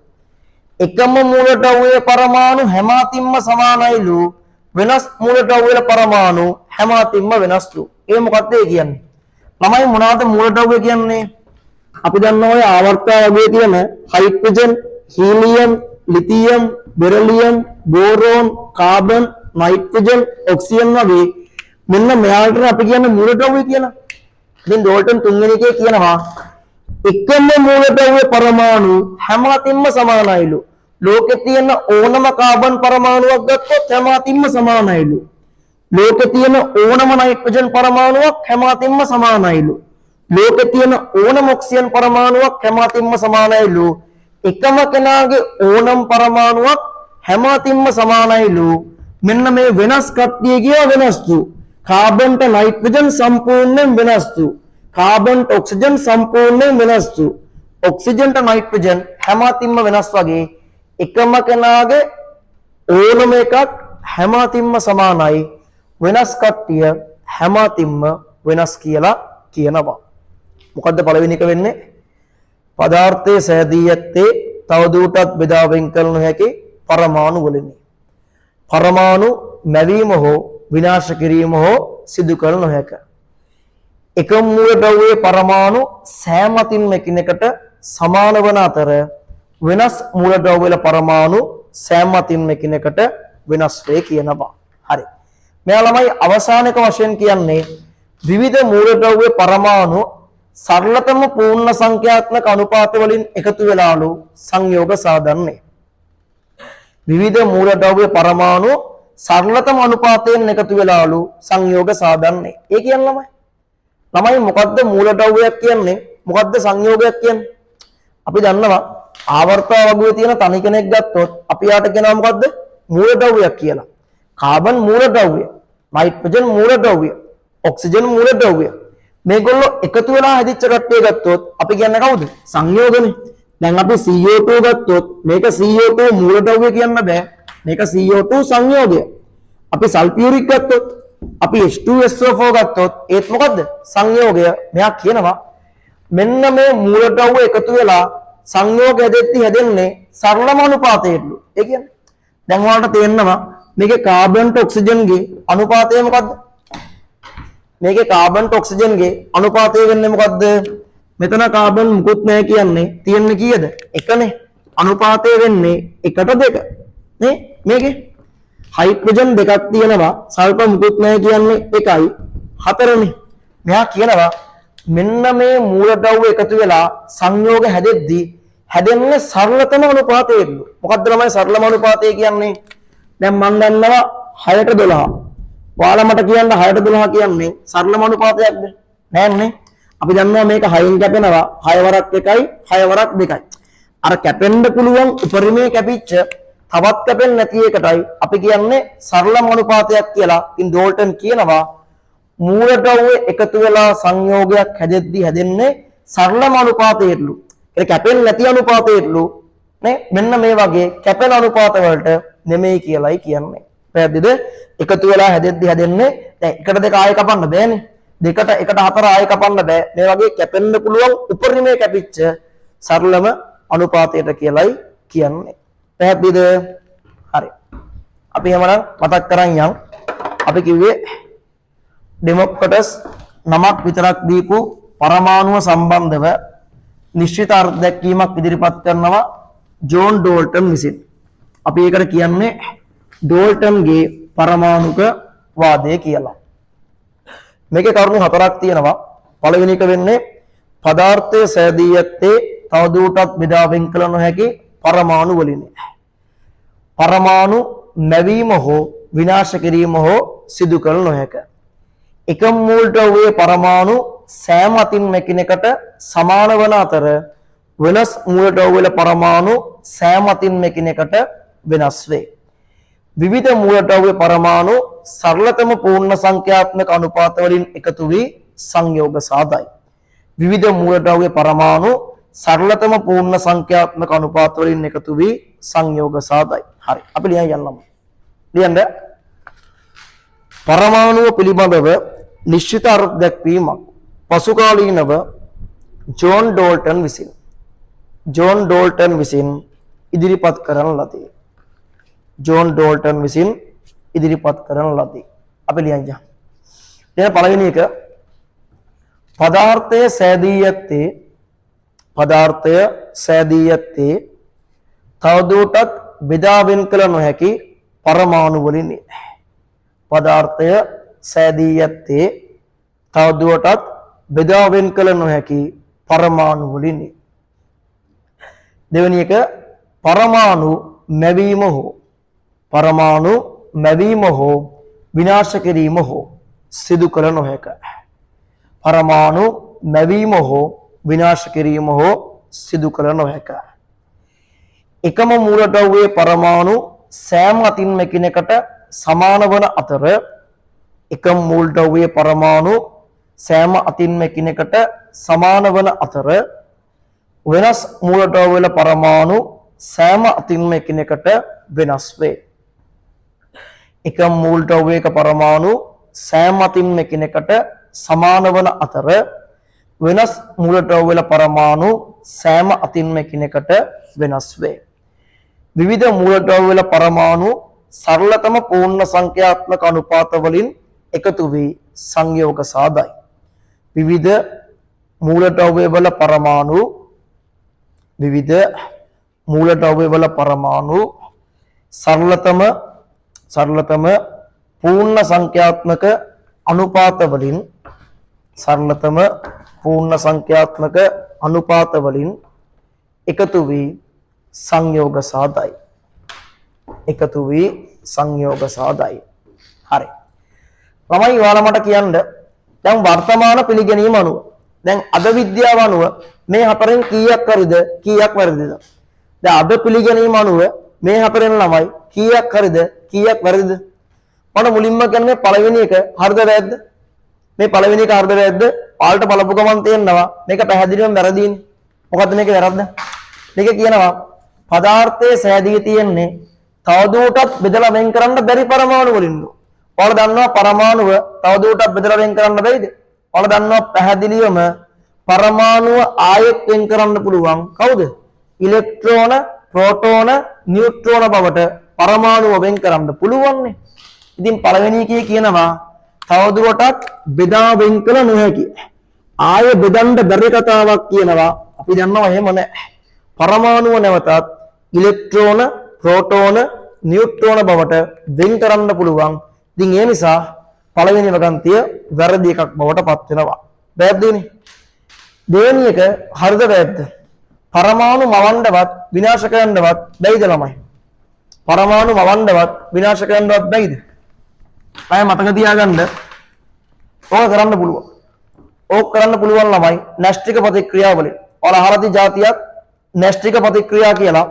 S1: එකම මූලද්‍රව්‍යයේ පරමාණු හැම අතින්ම සමානයිලු වෙනස් මූලද්‍රව්‍යවල පරමාණු හැම අතින්ම වෙනස් වූ. ඒ මොකක්ද ඒ කියන්නේ? ළමයි මොනවාද මූලද්‍රව්‍ය කියන්නේ? අපි දන්නවා ඔය ආවර්තය වගේ තියෙන hydrogen, helium, lithium, beryllium, boron, carbon, nitrogen, oxygen වගේ මෙන්න මෙයාට අපි කියන්නේ මූලද්‍රව්‍ය කියලා. ඉතින් ඩෝල්ටන් තුන්වෙනි එකේ කියනවා එකම මූලද්‍රව්‍ය පරමාණු හැම අතින්ම සමානයිලු. ලෝකේ තියෙන ඕනම කාබන් පරමාණුවක් ගත්තොත් හැම අතින්ම සමානයිලු. ලෝකේ තියෙන ඕනම නයිට්‍රජන් පරමාණුවක් හැම අතින්ම සමානයිලු. ලෝකේ තියෙන ඕනම ඔක්සිජන් පරමාණුවක් හැම අතින්ම සමානයිලු. එකම කෙනාගේ ඕනම පරමාණුවක් හැම අතින්ම සමානයිලු. මෙන්න මේ වෙනස් කට්ටිය කිය වෙනස් තු. කාබන්ට නයිට්‍රජන් සම්පූර්ණයෙන් වෙනස් තු. කාබන්ට ඔක්සිජන් සම්පූර්ණයෙන් වෙනස් තු. ඔක්සිජන්ට නයිට්‍රජන් හැම අතින්ම වෙනස් වගේ එකම කෙනාගේ ඕනම එකක් හැම අතින්ම සමානයි. වෙනස් කට්ටිය හැම අතින්ම වෙනස් කියලා කියනවා. මොකද්ද පළවෙනි එක වෙන්නේ? පදාර්ථයේ සෑදී ඇත්තේ තවදුරටත් බෙදා වෙන් කළ නොහැකි පරමාණු වලිනි. පරමාණු නැවීම හෝ විනාශ කිරීම හෝ සිදු කළ නොහැක. එකම මූලද්‍රව්‍යයේ පරමාණු සෑම අතින්ම එකිනෙකට සමාන වන අතර වෙනස් මූලද්‍රව්‍යවල පරමාණු සෑම අතින්ම එකිනෙකට වෙනස් වේ කියනවා. හරි. මෙයා ළමයි අවසානක වශයෙන් කියන්නේ විවිධ මූලද්‍රව්‍ය පරමාණු සරලතම පූර්ණ සංඛ්‍යාත්මක අනුපාත වලින් එකතු වෙලාලු සංයෝග සාධන්නේ. විවිධ මූලද්‍රව්‍ය පරමාණු සරලතම අනුපාතයෙන් එකතු වෙලාලු සංයෝග සාධන්නේ. ඒ කියන්නේ ළමයි මොකද්ද මූලද්‍රව්‍යයක් කියන්නේ? මොකද්ද සංයෝගයක් කියන්නේ? අපි දන්නවා ආවර්තන වගුවේ තියෙන තනි කෙනෙක් ගත්තොත් අපි යාට කියනවා මොකද්ද? මූලද්‍රව්‍යයක් කියලා. කාබන් මූලද්‍රව්‍ය, නයිට්‍රජන් මූලද්‍රව්‍ය, ඔක්සිජන් මූලද්‍රව්‍ය. මේගොල්ලෝ එකතු වෙලා හැදිච්ච කට්ටිය ගත්තොත් අපි කියන්නේ කවුද? සංයෝගනේ. දැන් අපි CO2 ගත්තොත් මේක CO2 මූලද්‍රව්‍ය කියන්න බෑ. මේක CO2 සංයෝගය. අපි සල්ෆියුරික් ගත්තොත්, අපි H2SO4 ගත්තොත් ඒත් මොකද්ද? සංයෝගය. මෙයා කියනවා මෙන්න මේ මූලද්‍රව්‍ය එකතු වෙලා සංයෝග හැදෙන්නේ සරලම අනුපාතයටලු. ඒ කියන්නේ දැන් ඔයාලට තේරෙනවා මේකේ කාබන්ට ඔක්සිජන්ගේ අනුපාතය මොකද්ද? මේකේ කාබන්ට ඔක්සිජන්ගේ අනුපාතය වෙන්නේ මොකද්ද? මෙතන කාබන් මුකුත් නැහැ කියන්නේ තියෙන්නේ කීයද? එකනේ. අනුපාතය වෙන්නේ 1:2. නේ? මේකේ හයිඩ්‍රජන් දෙකක් තියෙනවා. සල්ෆර් මුකුත් නැහැ කියන්නේ 1යි 4නේ. මෙයා කියනවා මෙන්න මේ මූලද්‍රව්‍ය එකතු වෙලා සංයෝග හැදෙද්දී හැදෙන්නේ සරලතම අනුපාතයලු. මොකද්ද ළමයි සරලම අනුපාතය කියන්නේ? දැන් මම දන්නවා 6:12. ඔයාලා මට කියන්න 6:12 කියන්නේ සරලම අනුපාතයක්ද? නෑනේ. අපි දන්නවා මේක 6න් කැපෙනවා 6 වරක් 1යි 6 වරක් 2යි. අර කැපෙන්න පුළුවන් උපරිමයේ කැපිච්ච තවත් කැපෙන්නේ නැති එකටයි අපි කියන්නේ සරලම අනුපාතයක් කියලා. ඉතින් ඩෝල්ටන් කියනවා මූලද්‍රව්‍ය එකතු වෙලා සංයෝගයක් හැදෙද්දී හැදෙන්නේ සරලම අනුපාතයටලු. ඒක කැපෙන්නේ නැති අනුපාතයටලු නේ. මෙන්න මේ වගේ කැපෙන අනුපාත වලට නෙමෙයි කියලායි කියන්නේ. පැහැදිලිද? එකතු වෙලා හැදෙද්දී හැදෙන්නේ දැන් 1:2 ආයෙ කපන්න බෑනේ. 2ට 1:4 ආයෙ කපන්න බෑ. මේ වගේ කැපෙන්න පුළුවන් උපරිමයේ කැපිච්ච සරලම අනුපාතයට කියලායි කියන්නේ. පැහැදිලිද? හරි. අපි එහෙමනම් මතක් කරන් යන්. අපි කිව්වේ ඩෙමොක්‍රටස් නමක් විතරක් දීපු පරමාණුව සම්බන්ධව නිශ්චිත අර්ථ දැක්වීමක් ඉදිරිපත් කරනවා ජෝන් ඩෝල්ටන් විසින්. අපි ඒකට කියන්නේ ඩෝල්ටන්ගේ පරමාණුක වාදය කියලා. මේකේ කරුණු 4ක් තියෙනවා. පළවෙනි එක වෙන්නේ පදාර්ථයේ සෑදී ඇත්තේ තවදුරටත් බෙදා වෙන් කළ නොහැකි පරමාණු වලින්. පරමාණු නැවීම හෝ විනාශ කිරීම හෝ සිදු කළ නොහැක. එකම මූලද්‍රව්‍යයේ පරමාණු සෑම අතින්ම එකිනෙකට සමාන වන අතර වෙනස් මූලද්‍රව්‍යවල පරමාණු සෑම අතින්ම එකිනෙකට වෙනස් වේ. විවිධ මූලද්‍රව්‍ය පරමාණු සරලතම පූර්ණ සංඛ්‍යාත්මක අනුපාත වලින් එකතු වී සංයෝග සාදයි. විවිධ මූලද්‍රව්‍ය පරමාණු සරලතම පූර්ණ සංඛ්‍යාත්මක අනුපාත වලින් එකතු වී සංයෝග සාදයි. හරි. අපි ලියන්න යන්නමු. ලියන්න. පරමාණුව පිළිබඳව නිශ්චිත අර්ථ දැක්වීමක් පසුකාලීනව ජෝන් ඩෝල්ටන් විසින් ඉදිරිපත් කරන ලදී. ජෝන් ඩෝල්ටන් විසින් ඉදිරිපත් කරන ලදී. අපි ලියන්න. දැන් පළවෙනි එක පදාර්ථය සෑදී ඇත්තේ තවදුරටත් බෙදා වෙන් කළ නොහැකි පරමාණු වලින්. පදාර්ථය සෑදී ඇත්තේ තවදුරටත් බෙදා වෙන් කළ නොහැකි පරමාණු වලින්. දෙවෙනි එක පරමාණු මැවීම හෝ විනාශ කිරීම හෝ සිදු කළ නොහැක. පරමාණු මැවීම හෝ විනාශ කිරීම හෝ සිදු කළ නොහැක. එකම මූලද්‍රව්‍යයේ පරමාණු සෑම අතින්ම එකිනෙකට සමාන වන අතර එකම මූලද්‍රව්‍යයේ පරමාණු සෑම අතින්ම එකිනෙකට සමාන වන අතර වෙනස් මූලද්‍රව්‍යවල පරමාණු සෑම අතින්ම එකිනෙකට වෙනස් වේ. එකම මූලද්‍රව්‍යයක පරමාණු සෑම අතින්ම එකිනෙකට සමාන වන අතර වෙනස් මූලද්‍රව්‍යවල පරමාණු සෑම අතින්ම එකිනෙකට වෙනස් වේ. විවිධ මූලද්‍රව්‍යවල පරමාණු සරලතම පූර්ණ සංඛ්‍යාත්මක අනුපාත වලින් එකතු වී සංයෝග සාදයි. විවිධ මූලද්‍රව්‍ය වල පරමාණු සරලතම පූර්ණ සංඛ්‍යාත්මක අනුපාත වලින් එකතු වී සංයෝග සාදයි. හරි. ළමයි ඔයාලා මට කියන්න දැන් වර්තමාන පිළිගැනීම අනුව දැන් අද විද්‍යාව අනුව මේ හතරෙන් කීයක් හරිද කීයක් වැරදිද? දැන් අද පිළිගැනීම අනුව මේ හතරෙන් ළමයි කීයක් හරිද කීයක් වැරදිද? මම මුලින්ම කියන්නේ පළවෙනි එක හරිද වැරද්ද? මේ පළවෙනි එක හරිද වැරද්ද? පාල්ට බලපු ගමන් තේරෙනවා මේක පැහැදිලිවම වැරදීනේ. මොකද්ද මේකේ වැරද්ද? මේක කියනවා පදාර්ථයේ සෑදී තියෙන්නේ තවදුරටත් බෙදලා වෙන් කරන්න බැරි පරමාණු වලින්. ඔයාලා දන්නවා පරමාණුව තවදුරටත් බෙදලා වෙන් කරන්න බැයිද? ඔයාලා දන්නවා පැහැදිලිවම පරමාණුව ආයෙත් වෙන් කරන්න පුළුවන්. කවුද? ඉලෙක්ට්‍රෝන, ප්‍රෝටෝන, නියුට්‍රෝන බවට පරමාණුව වෙන් කරන්න පුළුවන්නේ. ඉතින් පළවෙනි එකේ කියනවා තවදුරටත් බෙදා වෙන් කළ නොහැකි. ආයෙ බෙදන්න බැරි කතාවක් කියනවා. අපි දන්නවා එහෙම නැහැ. පරමාණුව නැවතත් ඉලෙක්ට්‍රෝන, ප්‍රෝටෝන, නියුට්‍රෝන බවට වෙන් කරන්න පුළුවන්. ඉතින් ඒ නිසා පළවෙනි වගන්තිය වැරදි එකක් බවට පත් වෙනවා. වැරදිනේ. දෙවෙනි එක හරිද වැරද්ද? පරමාණු මවන්නවත් විනාශ කරන්නවත් බැයිද ළමයි? පරමාණු මවන්නවත් විනාශ කරන්නවත් බැයිද? අය මතක තියාගන්න. ඕක කරන්න පුළුවන්. ඕක කරන්න පුළුවන් ළමයි න්‍යෂ්ටික ප්‍රතික්‍රියාවලින්. ඔයාලා අහලා තියෙන જાතියක් න්‍යෂ්ටික ප්‍රතික්‍රියා කියලා.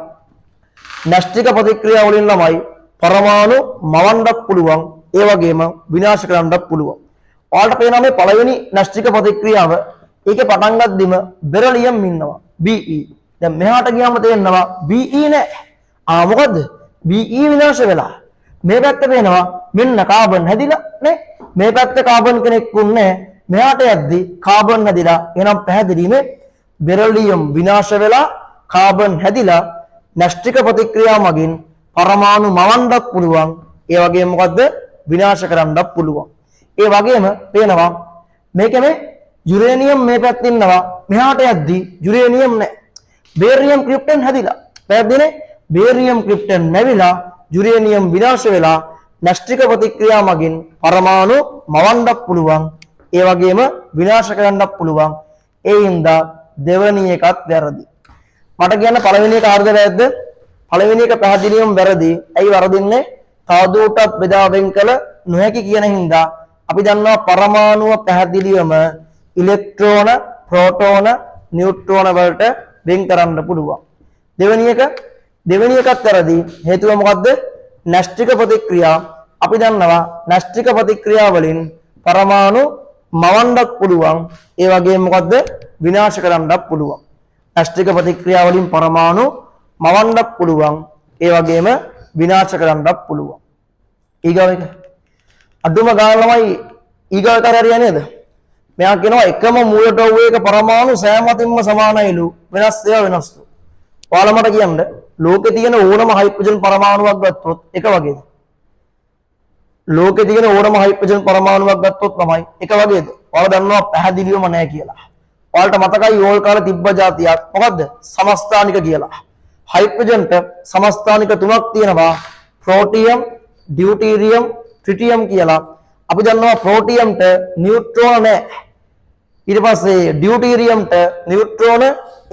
S1: න්‍යෂ්ටික ප්‍රතික්‍රියා වලින් ළමයි පරමාණු මවන්නත් පුළුවන් ඒ වගේම විනාශ කරන්නත් පුළුවන්. ඔයාලට පේනවා මේ පළවෙනි න්‍යෂ්ටික ප්‍රතික්‍රියාව ඒකේ පටන් ගද්දිම බෙරලියම් ඉන්නවා Be. දැන් මෙහාට ගියාම තේරෙනවා Be නෑ. මොකද්ද? Be විනාශ වෙලා. මේ පැත්ත පේනවා මෙන්න කාබන් හැදිලා නේ. මේ පැත්ත කාබන් කෙනෙක් උන්නේ මෙහාට යද්දි කාබන් හැදිලා. එහෙනම් පැහැදිලිනේ බෙරලියම් විනාශ වෙලා කාබන් හැදිලා න්‍යෂ්ටික ප්‍රතික්‍රියා මගින් පරමාණු මවන්නත් පුළුවන්. ඒ වගේම මොකද්ද? විනාශ කරන්නත් පුළුවන්. ඒ වගේම පේනවා මේකේ යුරේනියම් මේ පැත්තේ ඉන්නවා. මෙහාට යද්දි යුරේනියම් නැහැ. බේරියම් ක්‍රිප්ටන් හැදිලා. පැහැදිලිනේ? බේරියම් ක්‍රිප්ටන් නැවිලා යුරේනියම් විනාශ වෙලා න්‍යෂ්ටික ප්‍රතික්‍රියා මගින් පරමාණු මවන්නත් පුළුවන්. ඒ වගේම විනාශ කරන්නත් පුළුවන්. ඒ හින්දා දෙවෙනි එකත් වැරදි. මට කියන්න පළවෙනි එක හරිද වැරද්ද? පළවෙනි එක පැහැදිලිවම වැරදි. ඇයි වරදින්නේ? තවදුරටත් බෙදා වෙන් කළ නොහැකි කියන හින්දා අපි දන්නවා පරමාණුව පැහැදිලිවම ඉලෙක්ට්‍රෝන, ප්‍රෝටෝන, නියුට්‍රෝන වලට වෙන් කරන්න පුළුවන්. දෙවෙනි එකත් වැරදි. හේතුව මොකද්ද? න්‍යෂ්ටික ප්‍රතික්‍රියා. අපි දන්නවා න්‍යෂ්ටික ප්‍රතික්‍රියා වලින් පරමාණු මවන්නත් පුළුවන්. ඒ වගේම මොකද්ද? විනාශ කරන්නත් පුළුවන්. න්‍යෂ්ටික ප්‍රතික්‍රියා වලින් පරමාණු මවන්නත් පුළුවන්. ඒ වගේම විනාශ කරන්නත් පුළුවන්. ඊගව එක අඩුම ගාන ළමයි ඊගවට හරියන්නේ නේද? මෙයා කියනවා එකම මූලද්‍රව්‍යයක පරමාණු සෑම අතින්ම සමානයිලු වෙනස් ඒවා වෙනස්ලු. ඔයාලා මට කියන්න ලෝකේ තියෙන ඕනම හයිඩ්‍රජන් පරමාණුවක් ගත්තොත් එක වගේද? ලෝකේ තියෙන ඕනම හයිඩ්‍රජන් පරමාණුවක් ගත්තොත් තමයි එක වගේද? ඔයාලා දන්නවා පැහැදිලිවම නැහැ කියලා. ඔයාලට මතකයි ඕල් කාලේ තිබ්බ જાතියක් මොකද්ද? සමස්ථානික කියලා. හයිඩ්‍රජන්ට සමස්ථානික තුනක් තියෙනවා. ප්‍රෝටියම්, ඩියුටීරියම්, ට්‍රිටියම් කියලා. අපි දන්නවා ප්‍රෝටියම්ට නියුට්‍රෝන නැහැ. ඊට පස්සේ ඩියුටීරියම්ට නියුට්‍රෝන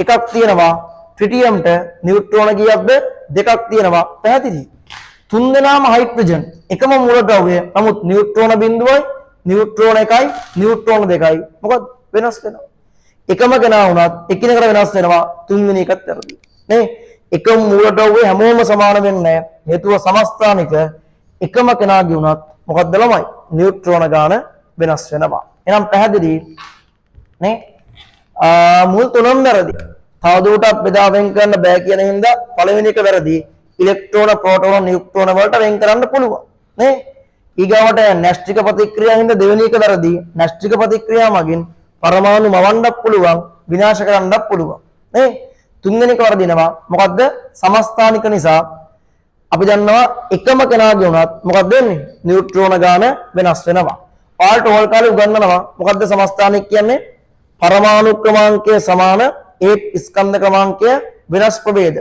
S1: එකක් තියෙනවා. ට්‍රිටියම්ට නියුට්‍රෝන කීයක්ද? දෙකක් තියෙනවා. පැහැදිලි? තුන් දෙනාම හයිඩ්‍රජන් එකම මූලද්‍රව්‍ය. නමුත් නියුට්‍රෝන බිඳුවයි, නියුට්‍රෝන එකයි, නියුට්‍රෝන දෙකයි. මොකද වෙනස් වෙනවා. එකම කෙනා වුණත් එකිනෙකට වෙනස් වෙනවා. තුන්වෙනි එකත් වැරදි. නේ? එකම මූලද්‍රව්‍ය හැමෝම සමාන වෙන්නේ නැහැ. හේතුව සමස්ථානික එකම කෙනාගේ වුණත් මොකක්ද ළමයි? නියුට්‍රෝන ගාන වෙනස් වෙනවා. එහෙනම් පැහැදිලි නේ? මුල් තුනම වැරදි. තවදුරටත් බෙදා වෙන් කරන්න බෑ කියන හින්දා පළවෙනි එක වැරදි. ඉලෙක්ට්‍රෝන, ප්‍රෝටෝන, නියුට්‍රෝන වලට වෙන් කරන්න පුළුවන්. නේ? ඊගාවට න්‍යෂ්ටික ප්‍රතික්‍රියා හින්දා දෙවෙනි එක වැරදි. න්‍යෂ්ටික ප්‍රතික්‍රියා මගින් පරමාණු මවන්නත් පුළුවන්, විනාශ කරන්නත් පුළුවන්. නේ? තුන්වෙනි එක වරදිනවා. මොකද්ද? සමස්ථානික නිසා අපි දන්නවා එකම කෙනාගේ වුණත් මොකක්ද වෙන්නේ? නියුට්‍රෝන ගාන වෙනස් වෙනවා. ඔයාලට ඕල් කාලේ උගන්වනවා මොකද්ද සමස්ථානික කියන්නේ? පරමාණු ක්‍රමාංකය සමාන ඒත් ස්කන්ධ ක්‍රමාංකය වෙනස් ප්‍රභේද.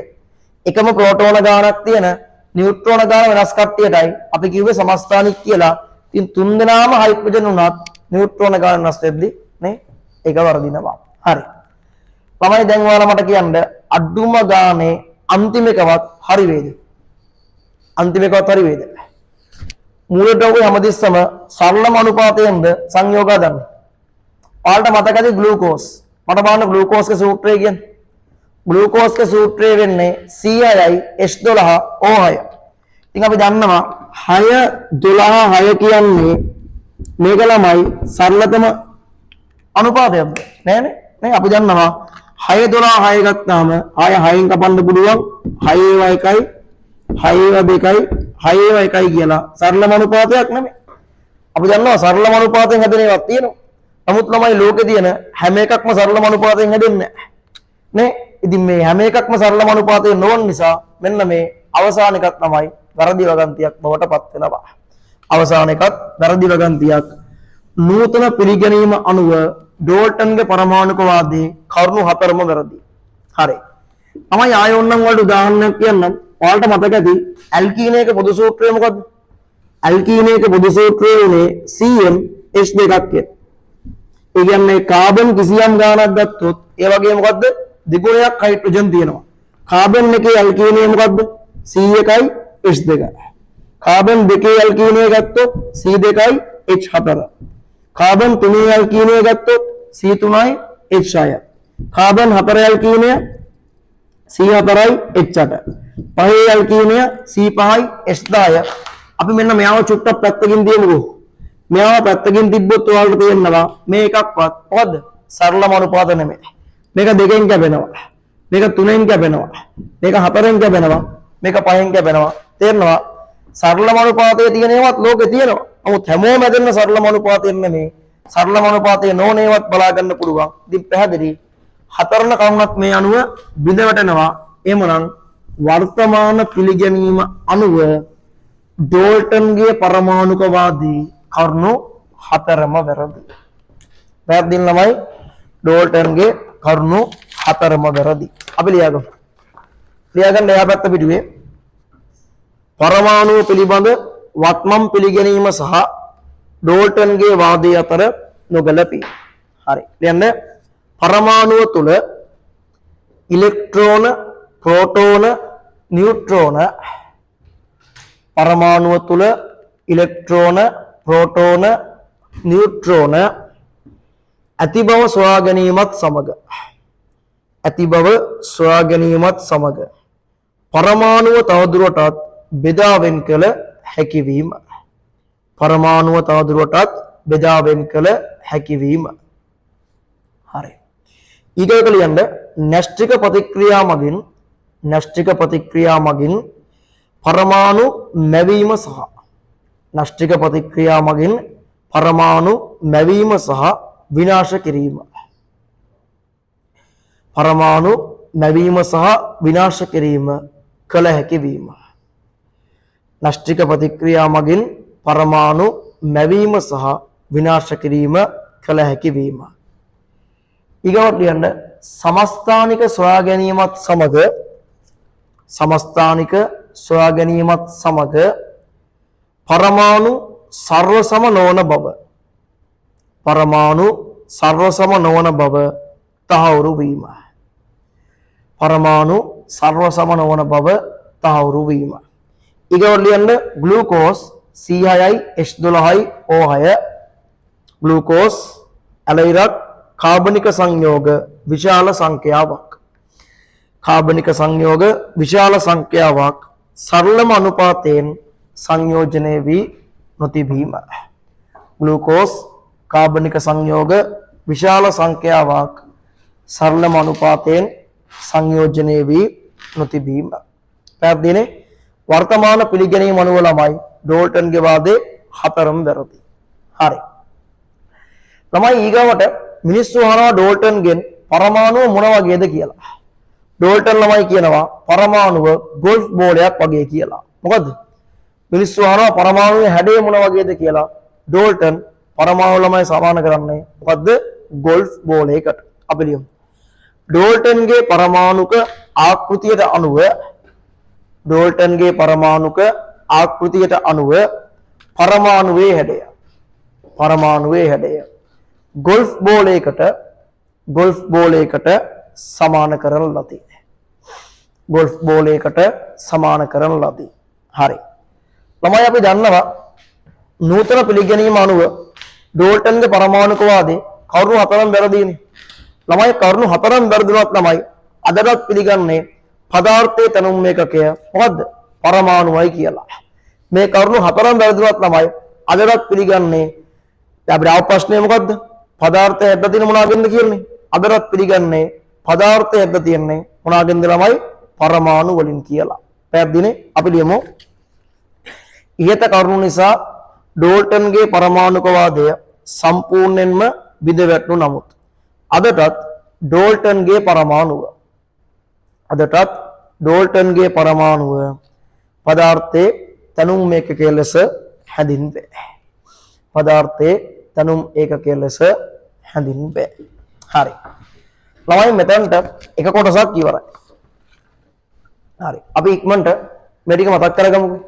S1: එකම ප්‍රෝටෝන ගානක් තියෙන නියුට්‍රෝන ගාන වෙනස් කට්ටියටයි අපි කිව්වේ සමස්ථානික කියලා. ඉතින් තුන් දෙනාම හයිඩ්‍රජන් උනත් නියුට්‍රෝන ගාන වෙනස් වෙද්දී නේ ඒක වර්ධිනවා. හරි. ළමයි දැන් ඔයාලා මට කියන්න අඩුම ගානේ අන්තිම එකවත් හරි වේද? අන්තිම එකවත් හරි වේද? මූලයට ඔය හැමතිස්සම සරලම අනුපාතයෙන්ද සංයෝගය දන්නේ. ඔයාලට මතකද ග්ලූකෝස්? මට බලන්න ග්ලූකෝස්ගේ සූත්‍රය කියන්නේ. ග්ලූකෝස්ගේ සූත්‍රය වෙන්නේ C6යි H12O6. ඉතින් අපි දන්නවා 6 12 6 කියන්නේ මේක ළමයි සරලතම අනුපාතයක්ද? නෑනේ. නේ අපි දන්නවා 6 12 6 ගත්තාම 6 6න් කපන්න පුළුවන් 6 ඒවා 1යි 6 ඒවා 2යි 6 ඒවා 1යි කියලා සරලම අනුපාතයක් නෙමෙයි. අපි දන්නවා සරලම අනුපාතයෙන් හැදෙන ඒවාක් තියෙනවා. නමුත් ළමයි ලෝකේ තියෙන හැම එකක්ම සරලම අනුපාතයෙන් හැදෙන්නේ නැහැ. නේ? ඉතින් මේ හැම එකක්ම සරලම අනුපාතයෙන් නොවන නිසා මෙන්න මේ අවසාන එකක් තමයි වැරදි වගන්තියක් බවට පත් වෙනවා. අවසාන එකත් වැරදි වගන්තියක්. නූතන පිළිගැනීම අනුව ඩෝල්ටන්ගේ පරමාණුක වාදයේ කරුණු හතරම වැරදි. හරි. තමයි ආයෝන්නම් වලට උදාහරණයක් කියන්නම්. ඔයාලට මතක ඇති ඇල්කීනේක පොදු සූත්‍රය මොකද්ද? ඇල්කීනේක පොදු සූත්‍රය උනේ CmH2 කියන. ඒ කියන්නේ කාබන් කිසියම් ගාණක් ගත්තොත් ඒ වගේ මොකද්ද? දෙගුණයක් හයිඩ්‍රජන් තියෙනවා. කාබන් එකේ ඇල්කීනේ මොකද්ද? C1යි H2යි. කාබන් දෙකේ ඇල්කීනේ ගත්තොත් C2යි H4. කාබන් තුනේ ඇල්කීනේ ගත්තොත් C3යි H6. Carbon 4 ඇල්කීනේ C4යි H8. පහේ ඇල්කීනේ C5යි H10. අපි මෙන්න මෙයාව චුට්ටක් පැත්තකින් තියමුකෝ. මෙයාව පැත්තකින් තිබ්බොත් ඔයාලට තේරෙනවා මේ එකක්වත් මොකද්ද? සරලම අනුපාත නෙමෙයි. මේක දෙකෙන් කැපෙනවා. මේක තුනෙන් කැපෙනවා. මේක හතරෙන් කැපෙනවා. මේක පහෙන් කැපෙනවා. තේරෙනවා? සරලම අනුපාතයේ තියෙන ඒවාත් ලෝකේ තියෙනවා. නමුත් හැමෝම හැදෙන්න සරලම අනුපාතයෙන් නෙමෙයි. සරලම අනුපාතයේ නොනේවත් බලා ගන්න පුළුවන්. ඉතින් පැහැදිලි. හතරන කරුණක් මේ අනුව බිඳ වැටෙනවා. එමනම් වර්තමාන පිළිගැනීම අනුව ඩෝල්ටන්ගේ පරමාණුක වාදී කරුණු හතරම වැරදි. පැහැදිලි ළමයි ඩෝල්ටන්ගේ කරුණු හතරම වැරදි. අපි ලියාගමු. ලියාගන්න එහා පැත්ත පිටුවේ පරමාණු පිළිබඳ වත්මන් පිළිගැනීම සහ ඩෝල්ටන්ගේ වාදය අතර නොගැලපී. හරි. ලියන්න පරමාණුව තුල ඉලෙක්ට්‍රෝන, ප්‍රෝටෝන, නියුට්‍රෝන පරමාණුව තුල ඉලෙක්ට්‍රෝන, ප්‍රෝටෝන, නියුට්‍රෝන ඇති බව සොයා ගැනීමත් සමග පරමාණුව තවදුරටත් බෙදා වෙන් කළ හැකිවීම. පරමාණුව තවදුරටත් බෙදා වෙන් කළ හැකිවීම. හරි. ඊට ලියන්න න්‍යෂ්ටික ප්‍රතික්‍රියා මගින් පරමාණු මැවීම සහ න්‍යෂ්ටික ප්‍රතික්‍රියා මගින් පරමාණු මැවීම සහ විනාශ කිරීම. පරමාණු මැවීම සහ විනාශ කිරීම කළ හැකිවීම. න්‍යෂ්ටික ප්‍රතික්‍රියා මගින් පරමාණු මැවීම සහ විනාශ කිරීම කළ හැකිවීම. ඊගොල්ලෝ ලියන්න සමස්ථානික සොයා ගැනීමත් සමග පරමාණු සර්වසම නොවන බව තහවුරු වීම. පරමාණු සර්වසම නොවන බව තහවුරු වීම. ඊගොල්ලෝ ලියන්න ග්ලූකෝස් C6යි H12යි O6 ග්ලූකෝස් ඇලයිරක් කාබනික සංයෝග විශාල සංඛ්‍යාවක් සරලම අනුපාතයෙන් සංයෝජනය වී නොතිබීම. ග්ලූකෝස් කාබනික සංයෝග විශාල සංඛ්‍යාවක් සරලම අනුපාතයෙන් සංයෝජනය වී නොතිබීම. පැහැදිලිනේ? වර්තමාන පිළිගැනීම අනුව ළමයි ඩෝල්ටන්ගේ වාදයේ හතරම වැරදි. හරි. ළමයි ඊගවට මිනිස්සු අහනවා ඩෝල්ටන්ගෙන් පරමාණුව මොන වගේද කියලා. ඩෝල්ටන් ළමයි කියනවා පරමාණුව ගෝල්ෆ් බෝලයක් වගේ කියලා. මොකද්ද? මිනිස්සු අහනවා පරමාණුවේ හැඩය මොන වගේද කියලා. ඩෝල්ටන් පරමාණු ළමයි සමාන කරන්නේ මොකද්ද? ගෝල්ෆ් බෝලයකට. අපි ලියමු. ඩෝල්ටන්ගේ පරමාණුක ආකෘතියට අනුව ඩෝල්ටන්ගේ පරමාණුක ආකෘතියට අනුව පරමාණුවේ හැඩය ගෝල්ෆ් බෝලයකට සමාන කරන ලදී. ගෝල්ෆ් බෝලයකට සමාන කරන ලදී. හරි. ළමයි අපි දන්නවා නූතන පිළිගැනීම අනුව ඩෝල්ටන්ගේ පරමාණුක වාදයේ කරුණු හතරක් වැරදීනේ. ළමයි කරුණු හතරක් වැරදුනොත් ළමයි අදටත් පිළිගන්නේ පදාර්ථයේ තනුම් ඒකකය මොකද්ද? පරමාණුවයි කියලා. මේ කරුණු හතරක් වැරදුනොත් ළමයි අදටත් පිළිගන්නේ අපේ ආව ප්‍රශ්නේ මොකද්ද? පදාර්ථය හැද්ද තියෙන මොනවාගෙන්ද කියන්නේ? අදටත් පිළිගන්නේ පදාර්ථය හැද්ද තියන්නේ මොනවාගෙන්ද ළමයි? පරමාණු වලින් කියලා. පැහැදිලිනේ? අපි ලියමු. ඉහත කරුණු නිසා ඩෝල්ටන්ගේ පරමාණුක වාදය සම්පූර්ණයෙන්ම බිඳ වැටුණු නමුත් අදටත් ඩෝල්ටන්ගේ පරමාණුව පදාර්ථයේ තනුම් ඒකකය ලෙස හැඳින්වේ. පදාර්ථයේ තනුම් ඒකකය ලෙස හැඳින්වේ. හරි. ළමයි මෙතනට එක කොටසක් ඉවරයි. හරි. අපි ඉක්මනට මේ ටික මතක් කරගමුකෝ.